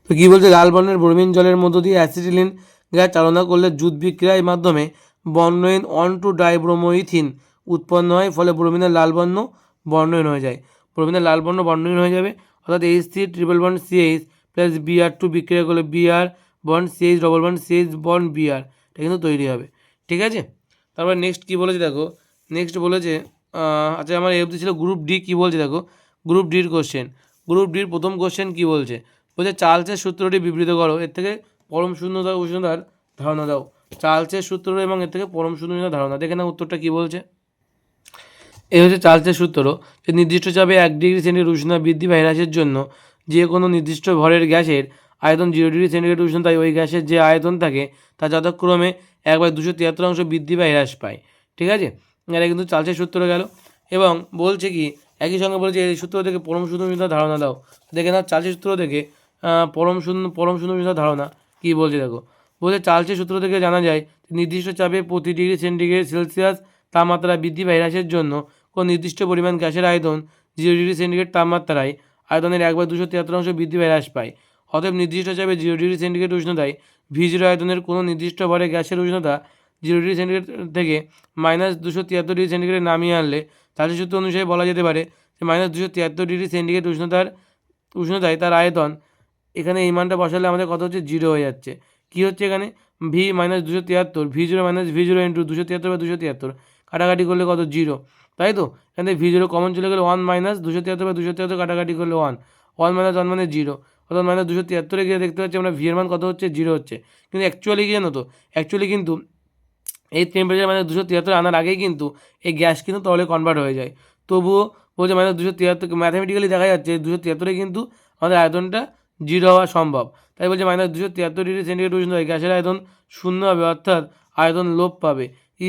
তো কী বলছে, লাল বর্ণের ব্রোমিন জলের মধ্য দিয়ে অ্যাসিডিলিন গ্যাস চালনা করলে জুট বিক্রিয়ার মাধ্যমে বর্ণহীন 1,2-ডাইব্রোমোইথিন উৎপন্ন হয়, ফলে ব্রোমিনের লাল বর্ণ বর্ণহীন হয়ে যায়। ব্রোমিনের লাল বর্ণ বর্ণহীন হয়ে যাবে, অর্থাৎ H3 triple bond CH plus Br2 বিক্রিয়া করলে Br bond CH double bond CH bond Br, এটা কিন্তু তৈরি হবে, ঠিক আছে। তারপর নেক্সট কী বলেছে দেখো, নেক্সট বলেছে আচ্ছা আমার এফ ছিল গ্রুপ ডি, কী বলছে দেখো, গ্রুপ ডির কোশ্চেন, গ্রুপ ডির প্রথম কোশ্চেন কী বলছে, বলছে চার্লসের সূত্রটি বিবৃত করো, এর থেকে পরম শূন্যতা উষ্ণতার ধারণা দাও। চার্লসের সূত্র এবং এর থেকে পরম শূন্যতার ধারণা, দেখে না উত্তরটা কী বলছে। এই হচ্ছে চার্লসের সূত্র, যে নির্দিষ্ট চাপে 1 ডিগ্রি সেন্টিগ্রেড উষ্ণতা বৃদ্ধি বা হ্রাসের জন্য যে কোনো নির্দিষ্ট ভরের গ্যাসের আয়তন 0 ডিগ্রি সেন্টিগ্রেড উষ্ণতায় ওই গ্যাসের যে আয়তন থাকে তা যথাক্রমে 1/273 অংশ বৃদ্ধি বা হ্রাস পায়, ঠিক আছে। এটা কিন্তু চার্লসের সূত্র গেল। এবং বলছে কি, একই সঙ্গে বলছে এই সূত্র থেকে পরম শূন্য উষ্ণতার ধারণা দাও। দেখে না চার্লসের সূত্র থেকে পরম শূন্য উষ্ণতার ধারণা কী বলছে দেখো, বলছে চার্লসের সূত্র থেকে জানা যায় নির্দিষ্ট চাপে প্রতি ডিগ্রি সেন্টিগ্রেড সেলসিয়াস তাপমাত্রা বৃদ্ধি বা হ্রাসের জন্য কোন নির্দিষ্ট পরিমাণ গ্যাসের আয়তন 0 ডিগ্রি সেন্টিগ্রেড তাপমাত্রায় আয়তনের 1/273 অংশ বৃদ্ধি বা হ্রাস পায়। অতএব নির্দিষ্ট চাপে 0 ডিগ্রি সেন্টিগ্রেড উষ্ণতায় V0 আয়তনের কোনো নির্দিষ্ট ভরে গ্যাসের উষ্ণতা 0 ডিগ্রি সেন্টিগ্রেড থেকে -273 ডিগ্রি সেন্টিগ্রেড নামিয়ে আনলে চার্লসের সূত্র অনুসারে বলা যেতে পারে যে -273 ডিগ্রি সেন্টিগ্রেড উষ্ণতায় তার আয়তন, এখানে এই মানটা বসালে আমাদের কত হচ্ছে, 0 হয়ে যাচ্ছে। কী হচ্ছে এখানে, V -273, V0 V0 ইন্টু 273/273 কাটাকাটি করলে কত, 0, তাই তো। এখানে V0 কমন চলে গেলে 1 -273/273 কাটাকাটি করলে 1, 1 - 1 মানে 0, অর্থাৎ -273 গিয়ে দেখতে পাচ্ছি আমরা V এর মান কত হচ্ছে, 0 হচ্ছে। কিন্তু অ্যাকচুয়ালি কী জানো তো, অ্যাকচুয়ালি কিন্তু এই টেম্পারেচার -273 আনার আগেই কিন্তু এই গ্যাস কিন্তু তরলে কনভার্ট হয়ে যায়। তবুও বলছে -273, ম্যাথামেটিক্যালি দেখা যাচ্ছে 273 কিন্তু আমাদের আয়তনটা 0 হওয়া সম্ভব। তাই বলছে -273 ডিগ্রি সেন্টিগ্রেড উষ্ণতায় গ্যাসের আয়তন 0 হবে, অর্থাৎ আয়তন লোপ পাবে।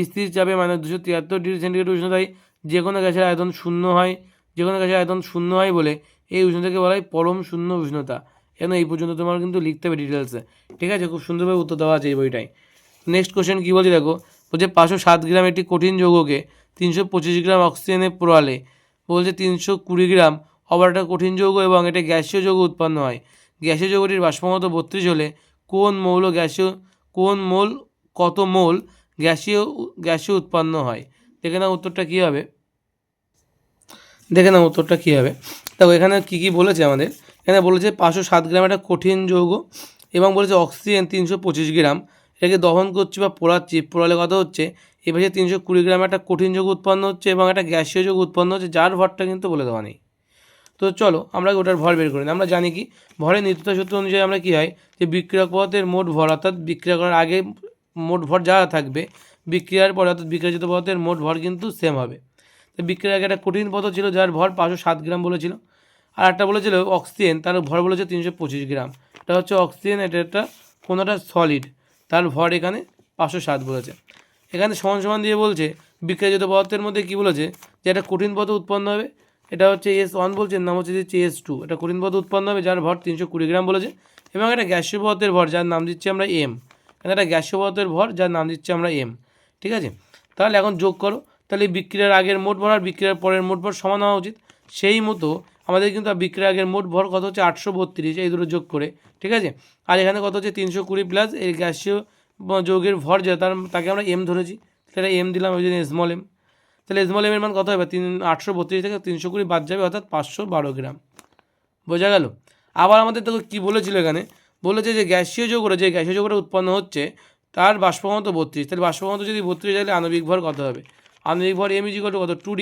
স্থির চাপে -273 ডিগ্রি সেন্টিগ্রেড উষ্ণতায় যে কোনো গ্যাসের আয়তন 0 হয়, যে কোনো গ্যাসের আয়তন 0 হয় বলে এই উষ্ণতাকে বলা হয় পরম শূন্য উষ্ণতা। কেন এই পর্যন্ত তোমার কিন্তু লিখতে হবে ডিটেলসে, ঠিক আছে। খুব সুন্দরভাবে উত্তর দেওয়া আছে এই বইটায়। নেক্সট কোশ্চেন কী বলছে দেখো, বলছে 507 গ্রাম একটি কঠিন যৌগকে 325 গ্রাম অক্সিজেনে পোড়ালে, বলছে 320 গ্রাম আবার একটা কঠিন যৌগ এবং এটা গ্যাসীয় যৌগ উৎপন্ন হয়। গ্যাসীয় যৌগটির বাষ্পমত 32 হলে কোন মৌল কত মোল গ্যাসীয় উৎপন্ন হয়। দেখে না উত্তরটা কী হবে, দেখো এখানে কী বলেছে আমাদের, এখানে বলেছে 507 গ্রাম একটা কঠিন যৌগ এবং বলেছে অক্সিজেন 325 গ্রাম, এটাকে দহন করছি বা পোড়াচ্ছি, পোড়ালে কত হচ্ছে এই পাশে 320 গ্রাম একটা কঠিন যৌগ উৎপন্ন হচ্ছে এবং একটা গ্যাসীয় যৌগ উৎপন্ন হচ্ছে, যার ভরটা কিন্তু বলে দেওয়া নেই। তো চলো আমরা ওটার ভর বের করে নিই। আমরা জানি কি ভরের নিত্যতা সূত্র অনুযায়ী আমরা কী হয় যে বিক্রিয়ক পদার্থের মোট ভর অর্থাৎ বিক্রিয়া করার আগে মোট ভর যা থাকবে বিক্রিয়ার পরে অর্থাৎ বিক্রিয়াজিত পদার্থের মোট ভর কিন্তু সেম হবে। তো বিক্রিয়ার আগে একটা কঠিন পদার্থ ছিল যার ভর 507 গ্রাম বলেছিল, আর একটা বলেছিল অক্সিজেন, তার ভর বলেছে 325 গ্রাম। এটা হচ্ছে অক্সিজেন, এটা একটা কোনোটা সলিড, তার ভর এখানে 507 বলেছে। এখানে সমান সমান দিয়ে বলছে বিক্রিয়াজিত পদার্থের মধ্যে কী বলেছে যে একটা কঠিন পদার্থ উৎপন্ন হবে, এটা হচ্ছে S1 বলছে, নাম হচ্ছে S2, এটা কঠিন পদার্থ উৎপন্ন হবে যার ভর 320 গ্রাম বলেছে, এবং একটা গ্যাসীয় পদার্থের ভর যার নাম দিচ্ছি আমরা M, এখানে একটা গ্যাসীয় পদার্থের ভর যার নাম দিচ্ছি আমরা M। ঠিক আছে, তাহলে এখন যোগ করো, তাহলে বিক্রিয়ার আগের মোট ভর আর বিক্রিয়ার পরের মোট ভর সমান হওয়া উচিত। সেই মতো আমাদের কিন্তু বিক্রিয়ার আগের মোট ভর কত হচ্ছে 832, এই দুটো যোগ করে। ঠিক আছে, আর এখানে কত হচ্ছে 320 প্লাস এই গ্যাসীয় যৌগের ভর যা তাকে আমরা M ধরেছি, তাহলে M দিলাম, ওই জন্য স্মল m। তাহলে স্মল এমের মান কত হবে 832 থেকে 320 বাদ যাবে, অর্থাৎ 512 গ্রাম। বোঝা গেল। আবার আমাদের তো কী বলেছিল এখানে, বলেছে যে গ্যাসীয় যৌগটা যে গ্যাসীয় যৌগটা উৎপন্ন হচ্ছে তার বাষ্প ঘনত্ব 32, তাহলে বাষ্প ঘনত্ব যদি 32 তাহলে আণবিক ভর কত হবে, আণবিক ভর M = কত 2D,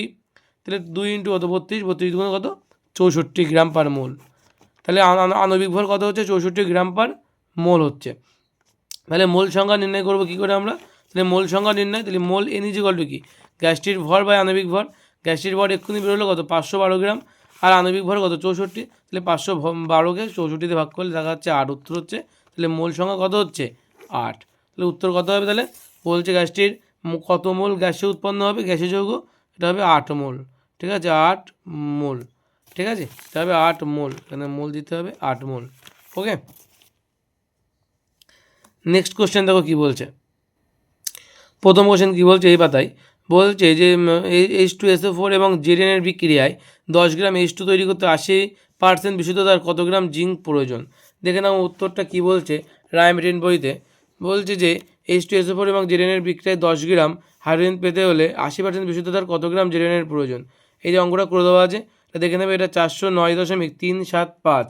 তাহলে 2 × কত 32, 32 গুণ কত 64 গ্রাম পার মোল, তাহলে আণবিক ভর কত হচ্ছে 64 গ্রাম পার মোল হচ্ছে। তাহলে মোল সংখ্যা নির্ণয় করবো কী করে আমরা, তাহলে মোল সংখ্যা নির্ণয়, তাহলে মোল N = কি গ্যাসটির ভর বাই আণবিক ভর, গ্যাসটির ভর এক্ষুনি বেরোলো কত 512 গ্রাম, আর আণবিক ভর কত 64, তাহলে 512কে 64তে ভাগ করলে দেখা যাচ্ছে 8 উত্তর হচ্ছে। তাহলে মোল সংখ্যা কত হচ্ছে 8, তাহলে উত্তর কত হবে, তাহলে বলছে গ্যাসটির কত মোল গ্যাসে উৎপন্ন হবে গ্যাসীয় যৌগ, এটা হবে 8 মোল। ঠিক আছে, 8 মোল। ঠিক আছে, এটা হবে 8 মোল, এখানে মোল দিতে হবে 8 মোল। ওকে, নেক্সট কোশ্চেন দেখো কী বলছে। প্রথম কোশ্চেন কী বলছে এই পাতায়, বলছে যে H2SO4 এবং Zn এর বিক্রিয়ায় 10 গ্রাম H2 তৈরি করতে 80% বিশুদ্ধতার কত গ্রাম জিঙ্ক প্রয়োজন। দেখে নাও উত্তরটা কী বলছে রায়মেটিন বইতে। বলছে যে H2SO4 এবং Zn এর বিক্রিয়ায় 10 গ্রাম হাইড্রোজেন পেতে হলে 80% বিশুদ্ধতার কত গ্রাম Zn এর প্রয়োজন। এই যে অঙ্কটা করে দেওয়া আছে, এটা দেখে নেবে, এটা 409.375,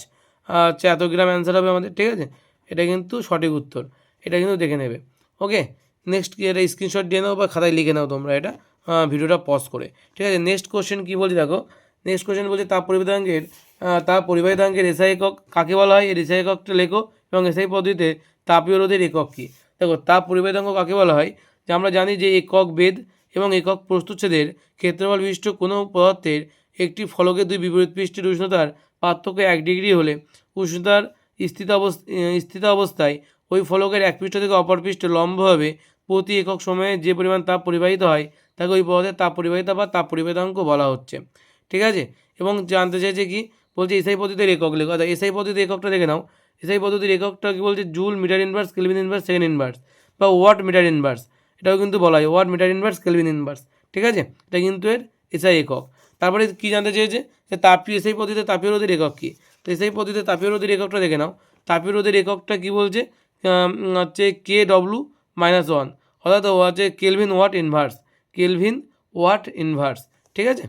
আচ্ছা এত গ্রাম অ্যান্সার হবে আমাদের। ঠিক আছে, এটা কিন্তু সঠিক উত্তর, এটা কিন্তু দেখে নেবে। ওকে, নেক্সট কি, এটা স্ক্রিনশট দিয়ে নাও বা খাতায় লিখে নাও তোমরা এটা ভিডিওটা পজ করে। ঠিক আছে, নেক্সট কোশ্চেন কী বলছি দেখো। নেক্সট কোশ্চেন বলছে তাপ পরিবাহিতাঙ্কের এসআই একক কাকে বলা হয়, এর এসআই এককটা লেখো, এবং এসআই পদ্ধতিতে তাপীয় রোধের একক কী। দেখো তাপ পরিবাহিতাঙ্ক কাকে বলা হয়, যে আমরা জানি যে একক বেদ এবং একক প্রস্তুচ্ছেদের ক্ষেত্রফল বিশিষ্ট কোনো পদার্থের একটি ফলকের দুই বিপরীত পৃষ্ঠের উষ্ণতার পার্থক্য 1 ডিগ্রি হলে উষ্ণতার স্থিত অবস্থায় ওই ফলকের এক পৃষ্ঠ থেকে অপর পৃষ্ঠে লম্বভাবে প্রতি একক সময়ে যে পরিমাণ তাপ পরিবাহিত হয় তাকে ওই পদার্থের তাপ পরিবাহিতা বা তাপ পরিবাহিতাঙ্ক বলা হচ্ছে। ঠিক আছে, এবং জানতে চাইছে কি বলছে এসআই পদ্ধতির একক লেখো। আচ্ছা এসআই পদ্ধতির এককটা দেখে নাও, এসআই পদ্ধতির এককটা কি বলছে joule, metre inverse, kelvin inverse, second inverse, বা ওয়াট মিটার ইনভার্স, এটাও কিন্তু বলা হয় watt metre inverse, kelvin inverse. ঠিক আছে, এটা কিন্তু এর এসআই একক। তারপরে কী জানতে চেয়েছে যে তাপীয় এসআই পদ্ধতিতে তাপীয় রোধের একক কী। তো এসআই পদ্ধতিতে তাপীয় রোধের এককটা দেখে নাও, তাপীয় রোধের এককটা কী বলছে হচ্ছে KW-1, অর্থাৎ হচ্ছে kelvin watt inverse, kelvin watt inverse. ঠিক আছে,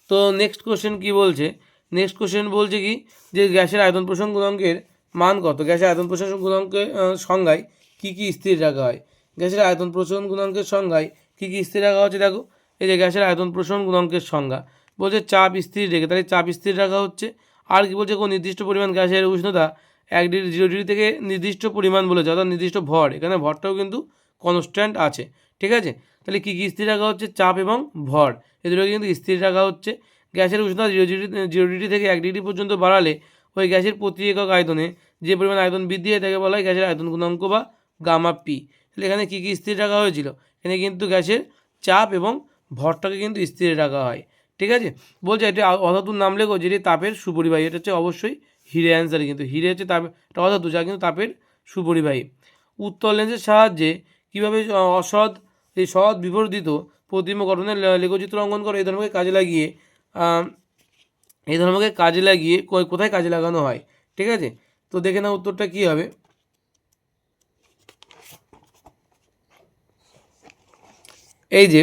তো নেক্সট কোশ্চেন কী বলছে, নেক্সট কোশ্চেন বলছে কি যে গ্যাসের আয়তন প্রসারণ গুণাঙ্কের মান কত, গ্যাসের আয়তন প্রসারণ গুণাঙ্কের সংজ্ঞায় কী কী স্থির রাখা হয়। গ্যাসের আয়তন প্রসারণ গুণাঙ্কের সংজ্ঞায় কী কী স্থির রাখা হচ্ছে দেখো, এই যে গ্যাসের আয়তন প্রসারণ গুণাঙ্কের সংজ্ঞা বলছে চাপ স্থির রেখে, তাহলে চাপ স্থির রাখা হচ্ছে। আর কি বলছে কোনো নির্দিষ্ট পরিমাণ গ্যাসের উষ্ণতা 1 ডিগ্রি 0 ডিগ্রি থেকে নির্দিষ্ট পরিমাণ বলেছে, অর্থাৎ নির্দিষ্ট ভর, এখানে ভরটাও কিন্তু কনস্ট্যান্ট আছে। ঠিক আছে, তাহলে কী কী স্থির রাখা হচ্ছে, চাপ এবং ভর, এই দুটোকে কিন্তু স্থির রাখা হচ্ছে। গ্যাসের উষ্ণতা 0 ডিগ্রি থেকে 1 ডিগ্রি পর্যন্ত বাড়ালে ওই গ্যাসের প্রতি একক আয়তনে যে পরিমাণ আয়তন বৃদ্ধি হয় তাকে বলা হয় গ্যাসের আয়তন গুণাঙ্ক বা গামা পি। তাহলে এখানে কী কী স্থির রাখা হয়েছিল, এখানে কিন্তু গ্যাসের চাপ এবং ভরটাকে কিন্তু স্থির রাখা হয়। ঠিক আছে, বলছে এটি অধাতুর নাম লেখো যেটি তাপের সুপরিবাহী, এটা হচ্ছে অবশ্যই হিরে অ্যান্সার, কিন্তু হিরে হচ্ছে তাপ, এটা অধাতু যা কিন্তু তাপের সুপরিবাহী। উত্তল লেন্সের সাহায্যে কীভাবে এই সৎ বিবর্ধিত প্রতিবিম্ব গঠনের লেখচিত্র অঙ্কন করে এই ধর্মকে কাজে লাগিয়ে কোথায় কাজে লাগানো হয়। ঠিক আছে, তো দেখে নাও উত্তরটা কী হবে। এই যে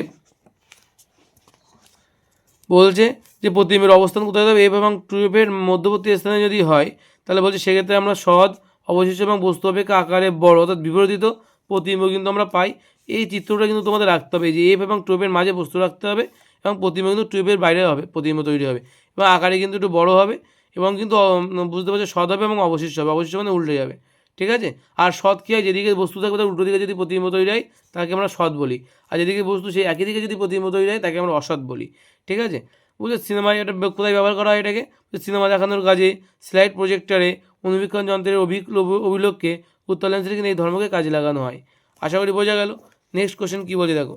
বলছে যে প্রতিবিম্বের অবস্থান কোথায় হবে, এফ এবং টুয়েফের মধ্যবর্তী স্থানে যদি হয় তাহলে বলছে সেক্ষেত্রে আমরা সৎ অবশিষ্ট এবং বস্তু অপেক্ষা আকারে বড় অর্থাৎ বিবর্ধিত প্রতিবিম্ব কিন্তু আমরা পাই। এই চিত্রটা কিন্তু তোমাদের রাখতে হবে, যে এফ এবং টিউবের মাঝে বস্তু রাখতে হবে এবং প্রতিবিম্ব কিন্তু টিউবের বাইরে হবে, প্রতিবিম্ব তৈরি হবে এবং আকারে কিন্তু একটু বড় হবে এবং কিন্তু বুঝতে পারছো সৎ হবে এবং অবশিষ্ট হবে, অবশিষ্ট মানে উল্টে যাবে, ঠিক আছে। আর সৎ কী হয়, যেদিকে বস্তু থাকবে তার উল্টো দিকে যদি প্রতিবিম্ব তৈরি হয় তাকে আমরা সৎ বলি, আর যেদিকে বস্তু সেই একই দিকে যদি প্রতিবিম্ব তৈরি হয় তাকে আমরা অসৎ বলি, ঠিক আছে। বুঝলে সিনেমায় এটা কোথায় ব্যবহার করা হয় এটাকে, সিনেমা দেখানোর কাজে, স্লাইড প্রজেক্টরে, অনুবীক্ষণ যন্ত্রের অভিলোককে, উত্তর লেন্সের কিন্তু এই ধর্মকে কাজে লাগানো হয়। আশা করি বোঝা গেল। নেক্সট কোশ্চেন কী বলছে দেখো,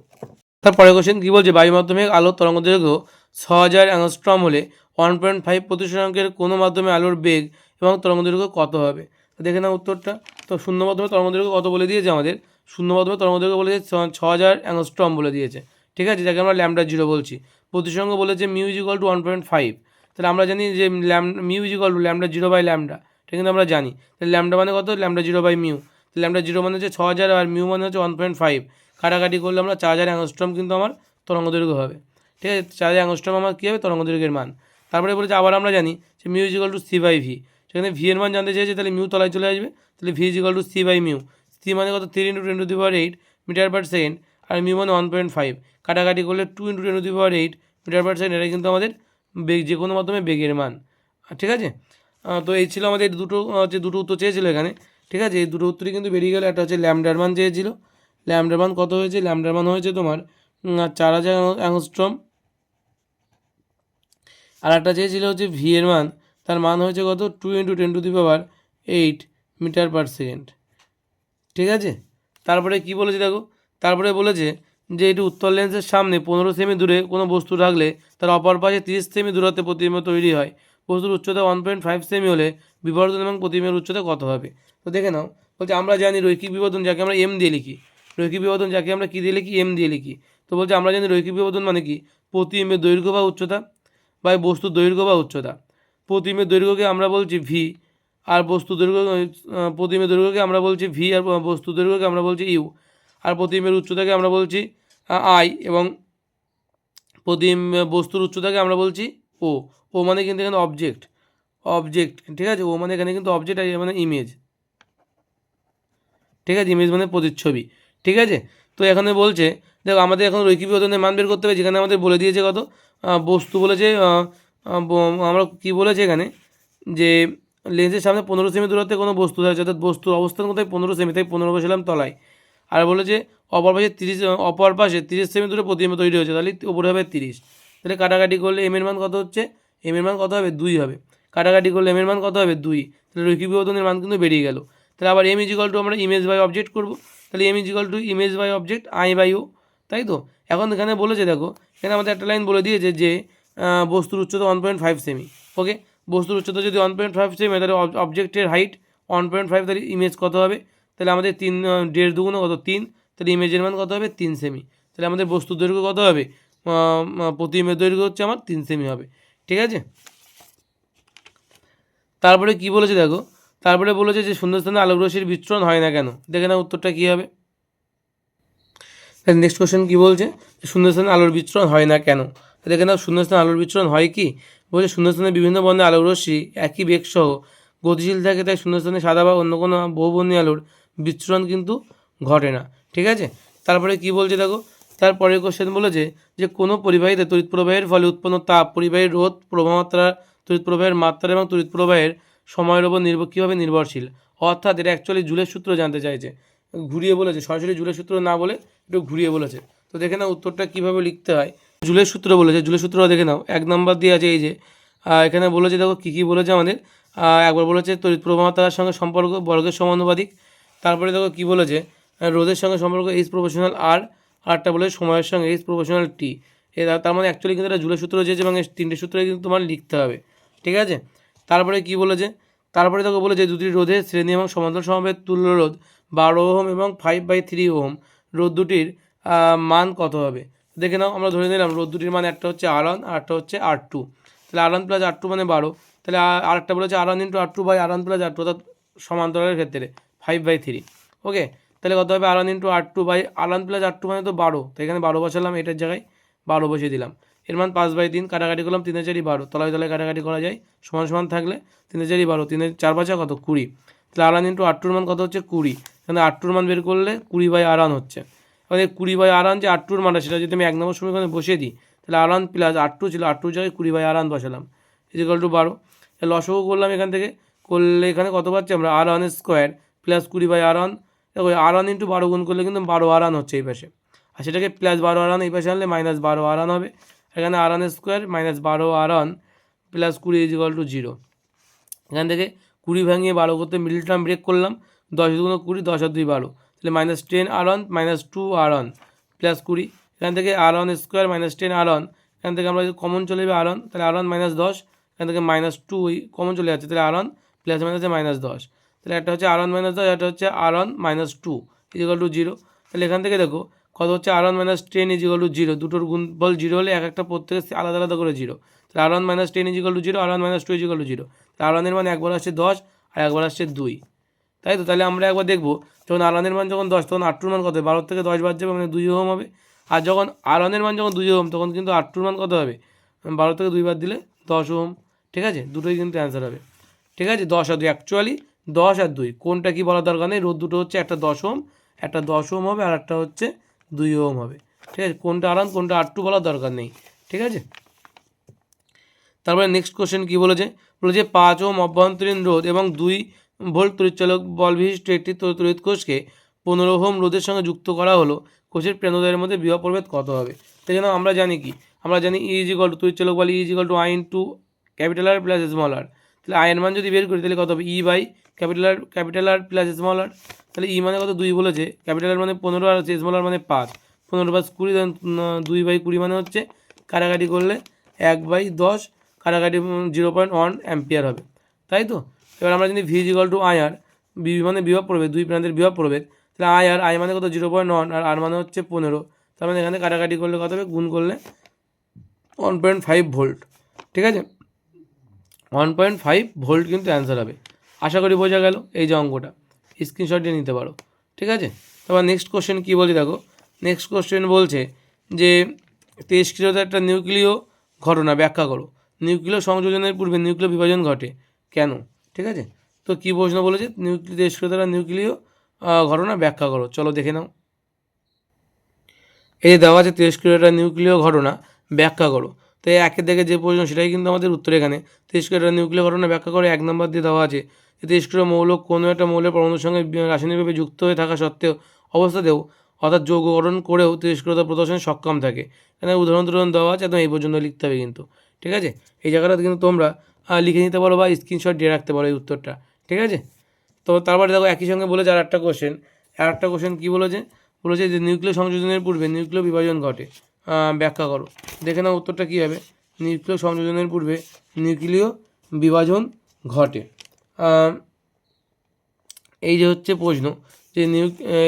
তারপরে কোশ্চেন কী বলছে, বায়ু মাধ্যমে আলোর তরঙ্গদৈর্ঘ্য 6000 অ্যাংস্ট্রম হলে 1.5 প্রতিসরাঙ্কের কোনো মাধ্যমে আলোর বেগ এবং তরঙ্গদৈর্ঘ্য কত হবে। দেখে নাও উত্তরটা। তো শূন্য মাধ্যমে তরঙ্গদৈর্ঘ্য কত বলে দিয়েছে আমাদের, শূন্য মাধ্যমে তরঙ্গদৈর্ঘ্য বলে দিয়েছে 6000 অ্যাংস্ট্রম বলে দিয়েছে, ঠিক আছে, যাকে আমরা ল্যামডা জিরো বলছি। প্রতিসরাঙ্ক বলেছে মিউ ইজ ইকুয়াল টু 1.5। তাহলে আমরা জানি যে mu is equal to lambda zero by lambda, এটা কিন্তু আমরা জানি। তাহলে ল্যামডা মানে কত, lambda zero by mu. Lambda zero মানে হচ্ছে 6000 আর মিউ মানে হচ্ছে 1.5, কাটাকাটি করলে আমরা 4000 অ্যাংস্ট্রম কিন্তু আমার তরঙ্গদৈর্ঘ্য হবে, ঠিক আছে। 4000 অ্যাংস্ট্রম আমার কী হবে, তরঙ্গদৈর্ঘ্যের মান। তারপরে বলেছে আবার আমরা জানি যে mu is equal to C by V, সেখানে ভি এর মান জানতে চেয়েছে, তাহলে মিউ তলায় চলে আসবে, তাহলে V is equal to C by mu. C মানে কত, 3 × 10⁸ মিটার পার সেকেন্ড, আর মিউ মানে 1.5, কাটাকাটি করলে 2 × 10⁸ মিটার পার সেকেন্ড, এটা কিন্তু আমাদের বেগ, যে কোনো মাধ্যমে বেগের মান, ঠিক আছে। তো এই ছিল আমাদের দুটো উত্তর চেয়েছিল এখানে, ঠিক আছে। এই দুটো উত্তরই কিন্তু বেরিয়ে গেল। একটা হচ্ছে ল্যামডার মান চেয়েছিল, ল্যামডার মান কত হয়েছে, ল্যামডার মান হয়েছে তোমার 4000 অ্যাংস্ট্রম। আর একটা চেয়েছিল হচ্ছে ভি এর মান, তার মান হয়েছে কত, 2 × 10⁸ মিটার পার সেকেন্ড, ঠিক আছে। তারপরে কি বলেছে দেখো, তারপরে বলেছে যে এটি উত্তর লেন্সের সামনে 15 সেমি দূরে কোনো বস্তু রাখলে তার অপর পাশে 30 সেমি দূরত্বে প্রতিবিম্ব তৈরি হয়। বস্তুর উচ্চতা 1.5 সেমি হলে বিবর্ধন এবং প্রতিবিম্বের উচ্চতা কত হবে। তো দেখে নাও, বলছে আমরা জানি রৈখিক বিবর্ধন যাকে আমরা এম দিয়ে লিখি, রৈখিক বিবর্ধন যাকে আমরা কী দিয়ে লিখি, এম দিয়ে লিখি। তো বলছে আমরা জানি রৈখিক বিবর্ধন মানে কি, প্রতিবিম্বের দৈর্ঘ্য বা উচ্চতা বা বস্তুর দৈর্ঘ্য বা উচ্চতা। প্রতিবিম্বের দৈর্ঘ্যকে আমরা বলছি ভি, আর বস্তু দৈর্ঘ্য, প্রতিবিম্বের দৈর্ঘ্যকে আমরা বলছি ভি, আর বস্তু দৈর্ঘ্যকে আমরা বলছি ইউ, আর প্রতিবিম্বের উচ্চতাকে আমরা বলছি আই, এবং বস্তুর উচ্চতাকে আমরা বলছি ও। ও মানে কিন্তু এখানে অবজেক্ট, ঠিক আছে। ও মানে এখানে কিন্তু অবজেক্ট, আর মানে ইমেজ, ঠিক আছে। ইমেজ মানে প্রতিচ্ছবি, ঠিক আছে। তো এখানে বলছে দেখো আমাদের এখন রৈখিক বিবর্ধনের মান বের করতে হবে, যেখানে আমাদের বলে দিয়েছে কত, বস্তু বলেছে, আমরা কি বলেছে এখানে, যে লেন্সের সামনে 15 সেমি দূরত্বে কোনো বস্তু আছে, অর্থাৎ বস্তুর অবস্থান কোথায়, 15 সেমি, তাই 15 বসালাম তলায়। আর বলেছে অপর পাশে 30 সেমি দূরে প্রতিবিম্ব তৈরি হয়েছে, তাহলে উপরে হবে 30। তাহলে কাটাকাটি করলে এম এর মান কত হচ্ছে, এম এর মান কত হবে, 2 হবে। কাটাকাটি করলে এম এর মান কত হবে, 2। তাহলে রৈখিক বিবর্ধনের মান কিন্তু বেরিয়ে গেল। তাহলে আবার এম ইজ ইকুয়াল টু আমরা ইমেজ বাই অবজেক্ট করবো, তাহলে M is equal to image by object I by O, তাই তো। এখন এখানে বলেছে দেখো, এখানে আমাদের একটা লাইন বলে দিয়েছে যে বস্তুর উচ্চতা 1.5 সেমি, ওকে। বস্তুর উচ্চতা যদি 1.5 সেমি, তাহলে অবজেক্টের হাইট 1.5, তাহলে ইমেজ কত হবে, তাহলে আমাদের 1.5 দুগুণ কত, 3, তাহলে ইমেজের মান কত হবে, 3 সেমি। তাহলে আমাদের বস্তুর দৈর্ঘ্য কত হবে, প্রতিবিম্বের দৈর্ঘ্য হচ্ছে আমার 3 সেমি হবে, ঠিক আছে। তারপরে কি বলেছে দেখো, তারপরে বলেছে যে শূন্যস্থানে আলোক রশ্মির বিচ্ছুরণ হয় না কেন। দেখে না উত্তরটা কী হবে। নেক্সট কোশ্চেন কী বলছে, শূন্যস্থানে আলোর বিচ্ছুরণ হয় না কেন। দেখে নাও শূন্যস্থানে আলোর বিচ্ছুরণ হয় কি, বলছে শূন্যস্থানে বিভিন্ন বর্ণের আলোক রশ্মি একই বেগসহ গতিশীল থাকে, তাই শূন্যস্থানে সাদা বা অন্য কোনো বহুবর্ণী আলোর বিচ্ছুরণ কিন্তু ঘটে না, ঠিক আছে। তারপরে কি বলছে দেখো, তারপরের কোশ্চেন বলেছে যে কোনো পরিবাহীতে তড়িৎ প্রবাহের ফলে উৎপন্ন তাপ পরিবাহীর রোধ প্রবাহমাত্রা, তড়িৎ প্রবাহের মাত্রা এবং তড়িৎ প্রবাহের সময়ের ওপর কীভাবে নির্ভরশীল। অর্থাৎ এটা অ্যাকচুয়ালি জুলের সূত্র জানতে চাইছে, ঘুরিয়ে বলেছে, সরাসরি জুলের সূত্র না বলে একটু ঘুরিয়ে বলেছে। তো দেখে নাও উত্তরটা কীভাবে লিখতে হয়। জুলের সূত্র বলেছে, জুলের সূত্র দেখে নাও, 1 নম্বর দিয়ে আছে এই যে, এখানে বলেছে দেখো কী কী বলেছে আমাদের। একবার বলেছে তড়িৎ প্রবাহমাত্রার সঙ্গে সম্পর্ক বর্গের সমানুপাতিক। তারপরে দেখো কী বলেছে, রোধের সঙ্গে সম্পর্ক এইচ প্রপোর্শনাল আর, আরটা বলে সময়ের সঙ্গে এইচ প্রপোর্শনাল টি। তার মানে অ্যাকচুয়ালি কিন্তু এটা জুলের সূত্র চেয়েছে এবং এই 3টে সূত্রে কিন্তু তোমার লিখতে হবে, ঠিক আছে। তারপরে কি বলেছে, তারপরে দেখো বলেছে দুটি রোধের শ্রেণী এবং সমান্তরাল সমবেত তুল্য রোধ 12 ওহম এবং 5/3 ওহম রোধ দুটির মান কত হবে। দেখে নাও, আমরা ধরে নিলাম রোধ দুটির মান একটা হচ্ছে R1 আর একটা হচ্ছে R2। তাহলে R1 + R2 মানে 12, তাহলে আরেকটা বলেছে R1 × R2 / R1 + R2, অর্থাৎ সমান্তরালের ক্ষেত্রে 5/3, ওকে। তাহলে কত হবে, R1 × R2 / R1 + R2 মানে তো 12, তো এখানে 12 বসালাম, এটার জায়গায় 12 বসিয়ে দিলাম। এর মান 5/3, কাটাকাটি করলাম, 3 × 4 = 12, তলায় তলায় কাটাকাটি করা যায়, সমান সমান থাকলে 3 × 4 = 12, 3 × 4 = কত, 20। তাহলে R1 × R2 এর মান কত হচ্ছে, 20। এখানে R2 এর মান বের করলে 20/R1 হচ্ছে। আমাদের 20/R1 যে R2 মানটা সেটা যদি আমি 1 নম্বর সমীকরণে বসিয়ে দিই তাহলে R1 প্লাস R2 ছিল, R2 জায়গায় 20/R1 বসালাম ইকুয়াল টু 12। লসগু করলাম এখান থেকে, করলে এখানে কত পাচ্ছি আমরা R1 স্কোয়ার প্লাস 20/R1। দেখো R1 ইন্টু 12 গুণ করলে কিন্তু 12R1 হচ্ছে এই পাশে, আর সেটাকে প্লাস 12R1 এই পাশে আনলে মাইনাস 12R1 হবে। এখানে R1 square minus 12R1 plus 20 equal to 0। এখান থেকে 20 ভাঙিয়ে 12 করতে মিডল টার্ম ব্রেক করলাম, 10 দুগুণ 20, 10 আর 2 12, তাহলে minus 10R1 minus 2R1 plus 20। এখান থেকে R1 স্কোয়ার মাইনাস 10R1, এখান থেকে আমরা যদি কমন চলে যাবে R1, তাহলে R1 মাইনাস 10, এখান থেকে মাইনাস 2 কমন চলে যাচ্ছে, তাহলে R1 প্লাস মাইনাসে মাইনাস 10, তাহলে একটা হচ্ছে R1 মাইনাস 10, একটা হচ্ছে R1 মাইনাস 2 ইকুয়াল টু 0। তাহলে এখান থেকে দেখো কত হচ্ছে R1 মাইনাস 10 ইকুয়াল টু 0, দুটোর গুণফল 0 হলে এক একটা প্রত্যেকে আলাদা আলাদা করে 0, তাহলে R1 minus 10 equal to 0, R1 minus 2 equal to 0। R1 এর মান একবার আসছে 10 আর একবার আসছে 2, তাই তো। তাহলে আমরা একবার দেখবো যখন R1 এর মান যখন 10 তখন R2 এর মান কত হবে, 12 থেকে 10 বাদ যাবে মানে 2 ওহম হবে। আর যখন R1 এর মান যখন 2 ওহম তখন কিন্তু R2 এর মান কত হবে, 12 থেকে 2 বাদ দিলে 10 ওহম। ঠিক আছে, দুটোই কিন্তু অ্যান্সার হবে। ঠিক আছে, 10 আর 2 অ্যাকচুয়ালি 10 আর 2 কোনটা কি বলার দরকার নেই, রোধ দুটো হচ্ছে একটা 10 ওহম, একটা 10 ওহম হবে আর একটা হচ্ছে 2 ওহম হবে। ঠিক আছে, কোনটা R1 কোনটা R2 বলার দরকার নেই। ঠিক আছে, তারপরে নেক্সট কোশ্চেন কী বলেছে, 5 ওহম অভ্যন্তরীণ রোধ এবং 2 ভোল্ট তড়িৎচালক বল বিশিষ্ট একটি তড়িৎ কোষকে 15 ওহম রোধের সঙ্গে যুক্ত করা হলো, কোষের প্রেরণাদ্বয়ের মধ্যে বিভব প্রভেদ কত হবে। সেই জন্য আমরা জানি কি, আমরা জানি E ইজিক্যাল টু তড়িৎচালক বল E equal to I into capital R plus small r। তাহলে I এর মান যদি বের করি তাহলে কত হবে E by capital R plus small r। তাহলে E মানে কত 2 বলেছে, ক্যাপিটাল R মানে 15 আর স্মল r মানে 5, 15 + 20 2/20 মানে হচ্ছে কাটাকাটি করলে 1/10, কাটাকাটি 0.1 অ্যাম্পিয়ার হবে, তাই তো। এবার আমরা যদি V equal to I R, B মানে বিভব প্রভেদ, দুই প্রান্তের বিভব প্রভেদ, তাহলে আই মানে কত 0.1 আর আর মানে হচ্ছে 15, তার মানে এখানে কাটাকাটি করলে কত হবে, গুণ করলে 1.5 ভোল্ট। ঠিক আছে, 1.5 ভোল্ট কিন্তু অ্যান্সার হবে। আশা করি বোঝা গেল এই যে অঙ্কটা, স্ক্রিনশট দিয়ে নিতে পারো। ঠিক আছে, তারপর নেক্সট কোশ্চেন কী বলছে দেখো, নেক্সট কোশ্চেন বলছে যে তেজস্ক্রিয়তার একটা নিউক্লিয় ঘটনা ব্যাখ্যা করো, নিউক্লিয় সংযোজনের পূর্বে নিউক্লিয় বিভাজন ঘটে কেন। ঠিক আছে, তো কী প্রশ্ন বলেছে, তেজস্ক্রিয়তার নিউক্লিয় ঘটনা ব্যাখ্যা করো, চলো দেখে নাও। এই দেওয়া আছে তেজস্ক্রিয়তার নিউক্লিয় ঘটনা ব্যাখ্যা করো, তো একের দিকে যে প্রশ্ন সেটাই কিন্তু আমাদের উত্তর। এখানে তেজস্ক্রিয়তার নিউক্লিয় ঘটনা ব্যাখ্যা করে 1 নম্বর দিয়ে দেওয়া আছে তেজস্ক্রিয় মৌল কোনো একটা মৌলের পরমাণুর সঙ্গে রাসায়নিকভাবে যুক্ত হয়ে থাকা সত্ত্বেও অবস্থাতেও অর্থাৎ যৌগ গঠন করেও তেজস্ক্রিয়তা প্রদর্শনে সক্ষম থাকে। এখানে উদাহরণ দেওয়া আছে, একদম এই পর্যন্ত লিখতে হবে কিন্তু। ঠিক আছে, এই জায়গাটা কিন্তু তোমরা লিখে নিতে পারো বা স্ক্রিনশট দিয়ে রাখতে পারো এই উত্তরটা। ঠিক আছে, তো তারপরে দেখো একই সঙ্গে বলেছে আর একটা কোশ্চেন কী বলেছে, যে নিউক্লিয় সংযোজনের পূর্বে নিউক্লিয় বিভাজন ঘটে, ব্যাখ্যা করো। দেখে নাও উত্তরটা কী হবে, নিউক্লিয় সংযোজনের পূর্বে নিউক্লিয় বিভাজন ঘটে। এই যে হচ্ছে প্রশ্ন, যে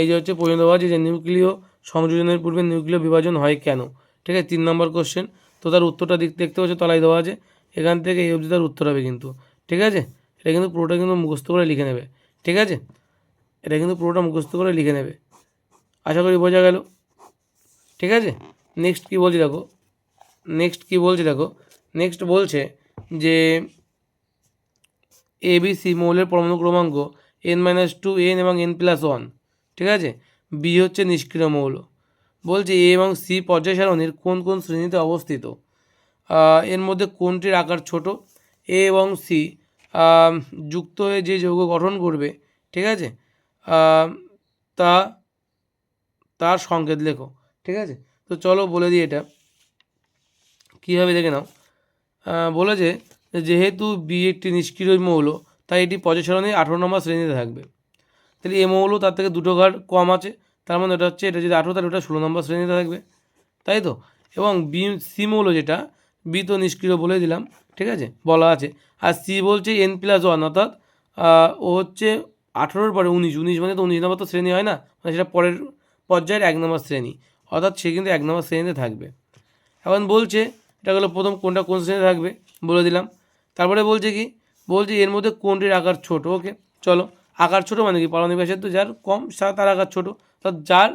এই যে হচ্ছে প্রশ্ন দেওয়া আছে যে নিউক্লিয় সংযোজনের পূর্বে নিউক্লিয় বিভাজন হয় কেন। ঠিক আছে, 3 নম্বর কোশ্চেন, তো তার উত্তরটা দেখতে পাচ্ছ তলায় দেওয়া আছে, এখান থেকে এই অবধি তার উত্তর হবে কিন্তু। ঠিক আছে, এটা কিন্তু পুরোটা কিন্তু মুখস্থ করে লিখে নেবে। ঠিক আছে, এটা কিন্তু পুরোটা মুখস্থ করে লিখে নেবে, আশা করি বোঝা গেল। ঠিক আছে, নেক্সট কী বলছি দেখো, নেক্সট বলছে যে ABC মৌলের পরমাণু ক্রমাঙ্ক n-2 n এবং n+1। ঠিক আছে, বি হচ্ছে নিষ্ক্রিয় মৌল। বলছে এ এবং সি পর্যায় সারণীর কোন কোন শ্রেণীতে অবস্থিত, এর মধ্যে কোনটির আকার ছোট, এ এবং সি যুক্ত হয়ে যে যৌগ গঠন করবে, ঠিক আছে, তা তার সংকেত লেখো। ঠিক আছে, তো চলো বলে দিই এটা কীভাবে দেখে নাও। বলেছে যেহেতু বি একটি নিষ্ক্রিয় মৌল তাই এটি পর্যায় সারণীর 18 নম্বর শ্রেণীতে থাকবে। তাহলে এ মৌল তার থেকে 2টো ঘর কম আছে, তার মানে এটা যদি 18 তাহলে ওটা 16 নম্বর শ্রেণীতে থাকবে, তাই তো। এবং বি সি মৌল যেটা, বি তো নিষ্ক্রিয় বলে দিলাম, ঠিক আছে, বলা আছে। আর সি বলছে n+1, অর্থাৎ ও হচ্ছে 18-র পরে 19 মানে তো 19 নম্বর তো শ্রেণী হয় না, মানে সেটা পরের পর্যায়ের 1 নম্বর শ্রেণী, অর্থাৎ সে কিন্তু 1 নম্বর শ্রেণীতে থাকবে। এখন বলছে এটা হলো প্রথম কোনটা কোন শ্রেণীতে থাকবে বলে দিলাম। তারপরে বলছে কি, বলছে এর মধ্যে কোনটির আকার ছোট। ওকে, চলো, আকার ছোট মানে কি, পারমাণবিক ব্যাসার্ধ যার কম তার আকার ছোট, অর্থাৎ যার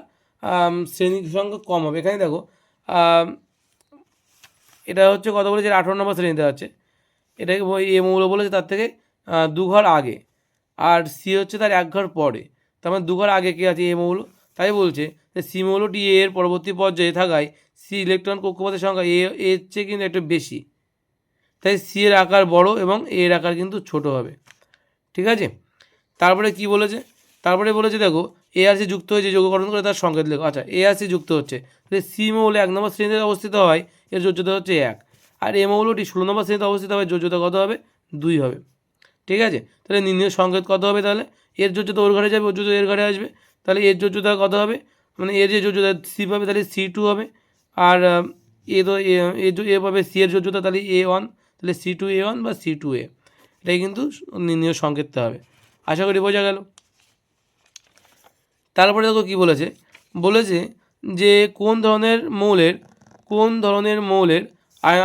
শ্রেণী সংখ্যা কম হবে। এখানে দেখো এটা হচ্ছে কত বলেছে, 18 নম্বর শ্রেণীতে আছে, এটাকে এ মৌল বলেছে তার থেকে 2 ঘর আগে, আর সি হচ্ছে তার 1 ঘর পরে, তার মানে 2 ঘর আগে কে আছে, এ মৌল। তাই বলছে সি মৌলটি এ এর পরবর্তী পর্যায়ে থাকায় সি ইলেকট্রন কক্ষপথের সংখ্যা এর চেয়ে কিন্তু একটু বেশি, তাই সি এর আকার বড় এবং এ এর আকার কিন্তু ছোট হবে। ঠিক আছে, তারপরে কি বলেছে, তারপরে বলেছে দেখো এ আর সি যুক্ত হয়ে যে যৌগ গঠন করে তার সংকেত লেখো। আচ্ছা, এ আর সি যুক্ত হচ্ছে, তাহলে সি মৌল 1 নম্বর শ্রেণীতে অবস্থিত হয়, এর যোজ্যতা হচ্ছে 1, আর এ মৌলটি 16 নম্বর শ্রেণীতে অবস্থিত হয়, যোজ্যতা কত হবে? 2 হবে। ঠিক আছে, তাহলে নির্ণয় সংকেত কত হবে? তাহলে এর যোজ্যতা ওর ঘরে যাবে, ওর যোজ্যতা এর ঘরে আসবে, তাহলে এর যোজ্যতা কত হবে? মানে এর যে যোজ্যতা সি পাবে তাহলে C2 হবে, আর এ তো এ পাবে সি এর যোজ্যতা, তাহলে A1, তাহলে C2A1 বা C2A, এটাই কিন্তু নির্ণয় সংকেতটা হবে। আশা করি বোঝা গেল। তারপরে দেখো কী বলেছে, বলেছে যে কোন ধরনের মৌলের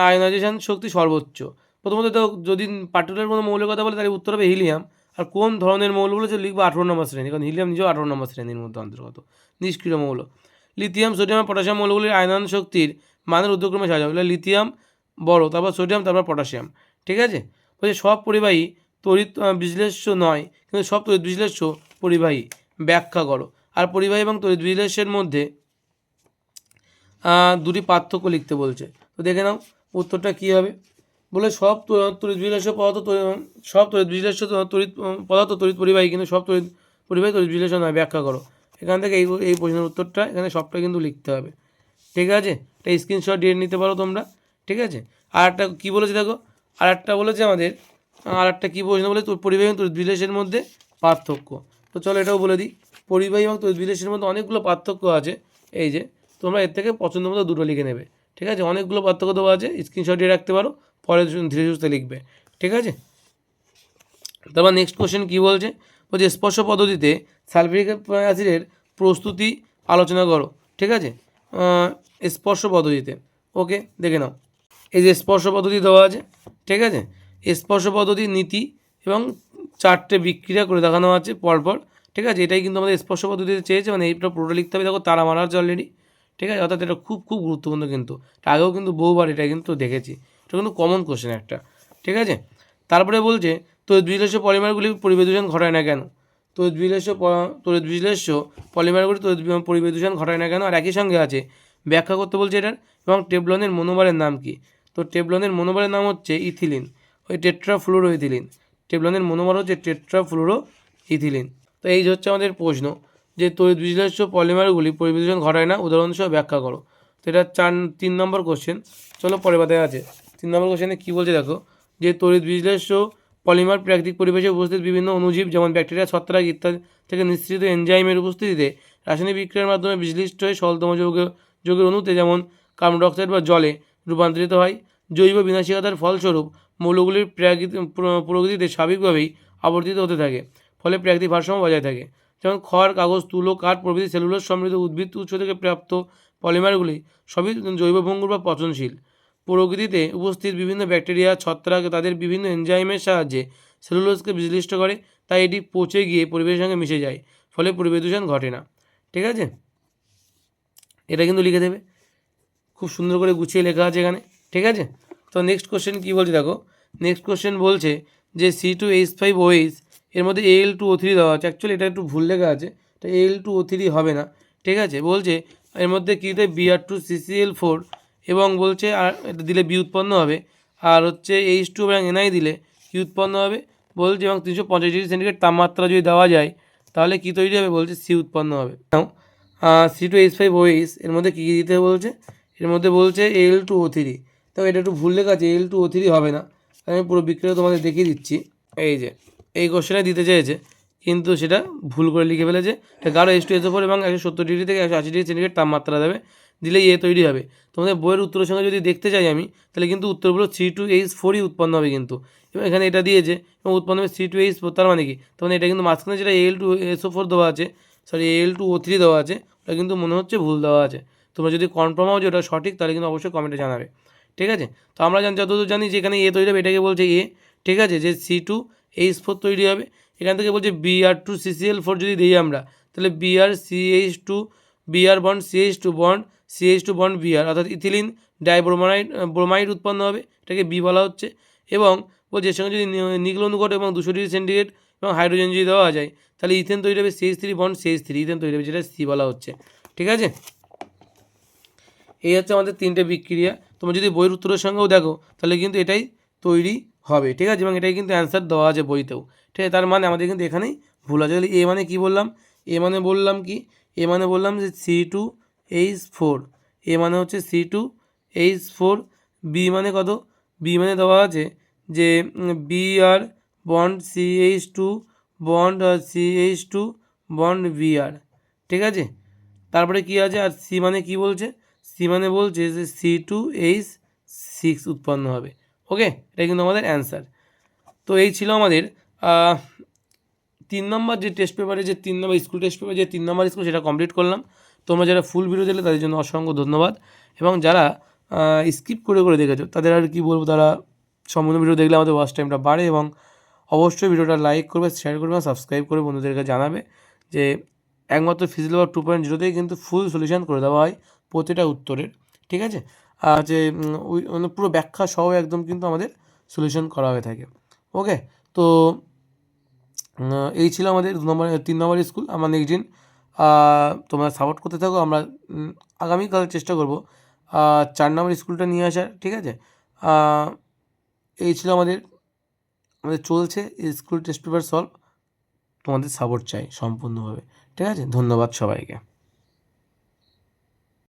আয়নাইজেশন শক্তি সর্বোচ্চ। প্রথমত তো যদি পার্টিকুলার কোনো মৌলের কথা বলে তাহলে উত্তর হবে হিলিয়াম, আর কোন ধরনের মৌল বলেছে লিখবো 18 নম্বর শ্রেণী, কারণ হিলিয়াম নিজেও 18 নম্বর শ্রেণীর মধ্যে অন্তর্গত, নিষ্ক্রিয় মৌল। লিথিয়াম, সোডিয়াম, পটাশিয়াম মৌলগুলির আয়নন শক্তির মানের ঊর্ধ্বক্রমে সাজানো, এগুলো লিথিয়াম বড়, তারপর সোডিয়াম, তারপর পটাশিয়াম। ঠিক আছে, বলছে সব পরিবাহী তড়িৎ বিশ্লেষ্য নয়, কিন্তু সব তড়িৎ বিশ্লেষ্য পরিবাহী ব্যাখ্যা করো। আর পরিবাহী এবং তড়িৎ বিশ্লেষ্যের মধ্যে দুটি পার্থক্য লিখতে বলছে। তো দেখে নাও উত্তরটা কী হবে। বলে সব তড়িৎ বিশ্লেষ্য পদার্থ সব তড়িৎ বিশ্লেষ্য তড়িৎ পদার্থ তড়িৎ পরিবাহী, কিন্তু সব তড়িৎ পরিবাহী তড়িৎ বিশ্লেষ্য নয়, ব্যাখ্যা করো। এখান থেকে এই প্রশ্নের উত্তরটা এখানে সবটা কিন্তু লিখতে হবে। ঠিক আছে, এটা স্ক্রিনশট দিয়ে নিতে পারো তোমরা। ঠিক আছে, আর একটা কী বলেছে দেখো, আর একটা বলেছে আমাদের, আর একটা কী প্রশ্ন বলে, পরিবাহী এবং তড়িৎ বিশ্লেষের মধ্যে পার্থক্য। তো চলো এটাও বলে দিই, পরিবাহী এবং তড়িৎ বিশ্লেষের মধ্যে অনেকগুলো পার্থক্য আছে। এই যে তোমরা এর থেকে পছন্দ মতো দুটো লিখে নেবে। ঠিক আছে, অনেকগুলো পার্থক্য দেওয়া আছে, স্ক্রিনশট দিয়ে রাখতে পারো, পরে ধীরে সুস্থে লিখবে। ঠিক আছে, তারপর নেক্সট কোশ্চেন কী বলছে, বলছে স্পর্শ পদ্ধতিতে সালফিউরিক অ্যাসিডের প্রস্তুতি আলোচনা করো। ঠিক আছে, স্পর্শ পদ্ধতিতে, ওকে দেখে নাও। এই যে স্পর্শ পদ্ধতি দেওয়া আছে, ঠিক আছে, স্পর্শ পদ্ধতির নীতি এবং 4টে বিক্রিয়া করে দেখানো আছে পরপর। ঠিক আছে, এটাই কিন্তু আমাদের স্পর্শ পদ্ধতিতে চেয়েছে, মানে এইটা পুরোটা লিখতে হবে। দেখো তারা মারা আছে অলরেডি। ঠিক আছে, অর্থাৎ এটা খুব খুব গুরুত্বপূর্ণ, কিন্তু আগেও কিন্তু বহুবার এটা কিন্তু দেখেছি, এটা কিন্তু কমন কোশ্চেন একটা। ঠিক আছে, তারপরে বলছে তড়িৎ বিশ্লেষ্য পলিমারগুলি পরিবেশ দূষণ ঘটায় না কেন। তড়িৎ বিশ্লেষ্য পলিমারগুলি পরিবেশ দূষণ ঘটায় না কেন, আর একই সঙ্গে আছে ব্যাখ্যা করতে বলছে এটার, এবং টেবলনের মনোমারের নাম কি। তো টেবলনের মনোমারের নাম হচ্ছে ইথিলিন, ওই টেট্রাফ্লুরো ইথিলিন। টেবলনের মনোমার হচ্ছে টেট্রাফ্লুরো ইথিলিন। তো এই হচ্ছে আমাদের প্রশ্ন, যে তড়িৎ বিশ্লেষ্য পলিমারগুলি পরিবেশ দূষণ ঘটায় না, উদাহরণসহ ব্যাখ্যা করো। তো এটা 3 নম্বর কোশ্চেন। চলো পরের পাতায় আছে 3 নম্বর কোশ্চেনে কী বলছে দেখো, যে তড়িৎ বিশ্লেষ্য পলিমার প্রাকৃতিক পরিবেশে উপস্থিত বিভিন্ন অণুজীব যেমন ব্যাকটেরিয়া, ছত্রাক ইত্যাদি থেকে নিঃসৃত এনজাইমের উপস্থিতিতে রাসায়নিক বিক্রিয়ার মাধ্যমে বিশ্লিষ্ট হয়ে সলতম যৌগের অণুতে যেমন কার্বন ডাইঅক্সাইড বা জলে রূপান্তরিত হয়। জৈব বিনাশিকতার ফলস্বরূপ মৌলগুলির প্রকৃতিতে স্বাভাবিকভাবেই আবর্তিত হতে থাকে, ফলে প্রাকৃতিক ভারসাম্য বজায় থাকে। যেমন খড়, কাগজ, তুলো, কাঠ প্রভৃতি সেলুলোজ সমৃদ্ধ উদ্ভিদ উৎস থেকে প্রাপ্ত পলিমারগুলি সবই জৈব ভঙ্গুর বা পচনশীল। প্রকৃতিতে উপস্থিত বিভিন্ন ব্যাকটেরিয়া, ছত্রাক তাদের বিভিন্ন এনজাইমের সাহায্যে সেলুলোজকে বিশ্লিষ্ট করে, তাই এটি পচে গিয়ে পরিবেশের সঙ্গে মিশে যায়, ফলে পরিবেশ দূষণ ঘটে না। ঠিক আছে, এটা কিন্তু লিখে দেবে, খুব সুন্দর করে গুছিয়ে লেখা আছে এখানে। ঠিক আছে, তো নেক্সট কোশ্চেন কী বলছে দেখো, নেক্সট কোশ্চেন বলছে যে C2H5OH এর মধ্যে Al2O3 দেওয়া আছে। অ্যাকচুয়ালি এটা একটু ভুল লেখা আছে, এটা Al2O3 হবে না। ঠিক আছে, বলছে এর মধ্যে কী দিতে Br2CCl4, এবং বলছে আর এটা দিলে বি উৎপন্ন হবে, আর হচ্ছে H2 এবং NI দিলে কী উৎপন্ন হবে বলছে, এবং 350 ডিগ্রি সেন্টিগ্রেড তাপমাত্রা যদি দেওয়া যায় তাহলে কী তৈরি হবে বলছে, সি উৎপন্ন হবে। C2H5OH এর মধ্যে কী দিতে বলছে, এর মধ্যে বলছে Al2O3, তো এটা একটু ভুল লেখা আছে, Al2O3 হবে না। আমি পুরো বিক্রিয়া তোমাদের দেখিয়ে দিচ্ছি। এই যে এই কোশ্চেনে দিতে চেয়েছে, কিন্তু সেটা ভুল করে লিখে ফেলেছে। গাঢ় H2SO4 এবং 170 ডিগ্রি থেকে 180 ডিগ্রি সেন্টিগ্রেড তাপমাত্রা দেবে, দিলেই তৈরি হবে। তোমাদের বইয়ের উত্তরের সঙ্গে যদি দেখতে চাই আমি, তাহলে কিন্তু উত্তরগুলো C2H4ই উৎপন্ন হবে কিন্তু, এবং এখানে এটা দিয়েছে এবং উৎপন্ন হবে C2H4, তার মানে কি, তার মানে এটা কিন্তু মাঝখানে যেটা Al2SO4 দেওয়া আছে, সরি Al2O3 দেওয়া আছে, ওটা কিন্তু মনে হচ্ছে ভুল দেওয়া আছে। তোমরা যদি কনফার্ম হও যে ওটা সঠিক, তাহলে কিন্তু অবশ্যই কমেন্টে জানাবে। ঠিক আছে, তো আমরা যতদূর জানি যে এখানে তৈরি হবে, এটাকে বলছে ঠিক আছে, যে C2H4 তৈরি হবে। এখান থেকে বলছে Br2CCl4 যদি দিই আমরা, তাহলে Br bond CH2 bond Br, অর্থাৎ ইথিলিন ব্রোমাইড উৎপন্ন হবে, এটাকে বি বলা হচ্ছে। এবং বলছে এর সঙ্গে যদি নিকল অণু ঘটে এবং 200 ডিগ্রি সেন্টিগ্রেড এবং হাইড্রোজেন যদি দেওয়া যায়, তাহলে ইথেন তৈরি হবে CH3 বন্ড CH3, ইথেন তৈরি হবে, যেটা সি বলা হচ্ছে। ঠিক আছে, এই হচ্ছে আমাদের 3টে বিক্রিয়া। তোমরা যদি বইয়ের উত্তরের সঙ্গেও দেখো তাহলে কিন্তু এটাই তৈরি হবে, ঠিক আছে, এবং এটাই কিন্তু অ্যান্সার দেওয়া আছে বইতেও, ঠিক আছে। তার মানে আমাদের কিন্তু এখানেই ভুল আছে। তাহলে এ মানে কী বললাম, এ মানে বললাম কি, এ মানে বললাম যে C2H4, এ মানে হচ্ছে C2H4। বি মানে কত, বি মানে দেওয়া আছে যে BR bond CH2 bond CH2 bond BR, ঠিক আছে। তারপরে কি আছে, আর সি মানে কি বলছে, সি মানে বলছে যে C2H6 উৎপন্ন হবে। ওকে, এটা কিন্তু আমাদের অ্যান্সার। তো এই ছিল আমাদের 3 নম্বর যে টেস্ট পেপারে, যে 3 নম্বর স্কুল টেস্ট পেপার, যে 3 নম্বর স্কুল, সেটা কমপ্লিট করলাম। তোমরা যারা ফুল ভিডিও দেখলে তাদের জন্য অসংখ্য ধন্যবাদ, এবং যারা স্কিপ করে করে দেখেছো তাদের আর কি বলবো, তারা সম্পূর্ণ ভিডিও দেখলে আমাদের ওয়াচ টাইমটা বাড়ে। এবং অবশ্যই ভিডিওটা লাইক করবে, শেয়ার করবে, সাবস্ক্রাইব করে বন্ধুদেরকে জানাবে যে একমাত্র ফিজিক্যাল পাওয়ার 2.0তেই কিন্তু ফুল সলিউশন করে দেওয়া হয় প্রতিটা উত্তরের, ঠিক আছে। আর যে ওই মানে পুরো ব্যাখ্যা সহ একদম কিন্তু আমাদের সলিউশন করা হয়ে থাকে। ওকে, তো এই ছিল আমাদের 3 নম্বর স্কুল। আমরা নেক্সট দিন তোমরা সাপোর্ট করতে থাকো, আমরা আগামীকাল চেষ্টা করব 4 নম্বর স্কুলটা নিয়ে আসার, ঠিক আছে। এই ছিল আমাদের আমাদের চলছে স্কুল টেস্ট পেপার সলভ। তোমাদের সাপোর্ট চাই সম্পূর্ণভাবে, ঠিক আছে। ধন্যবাদ সবাইকে।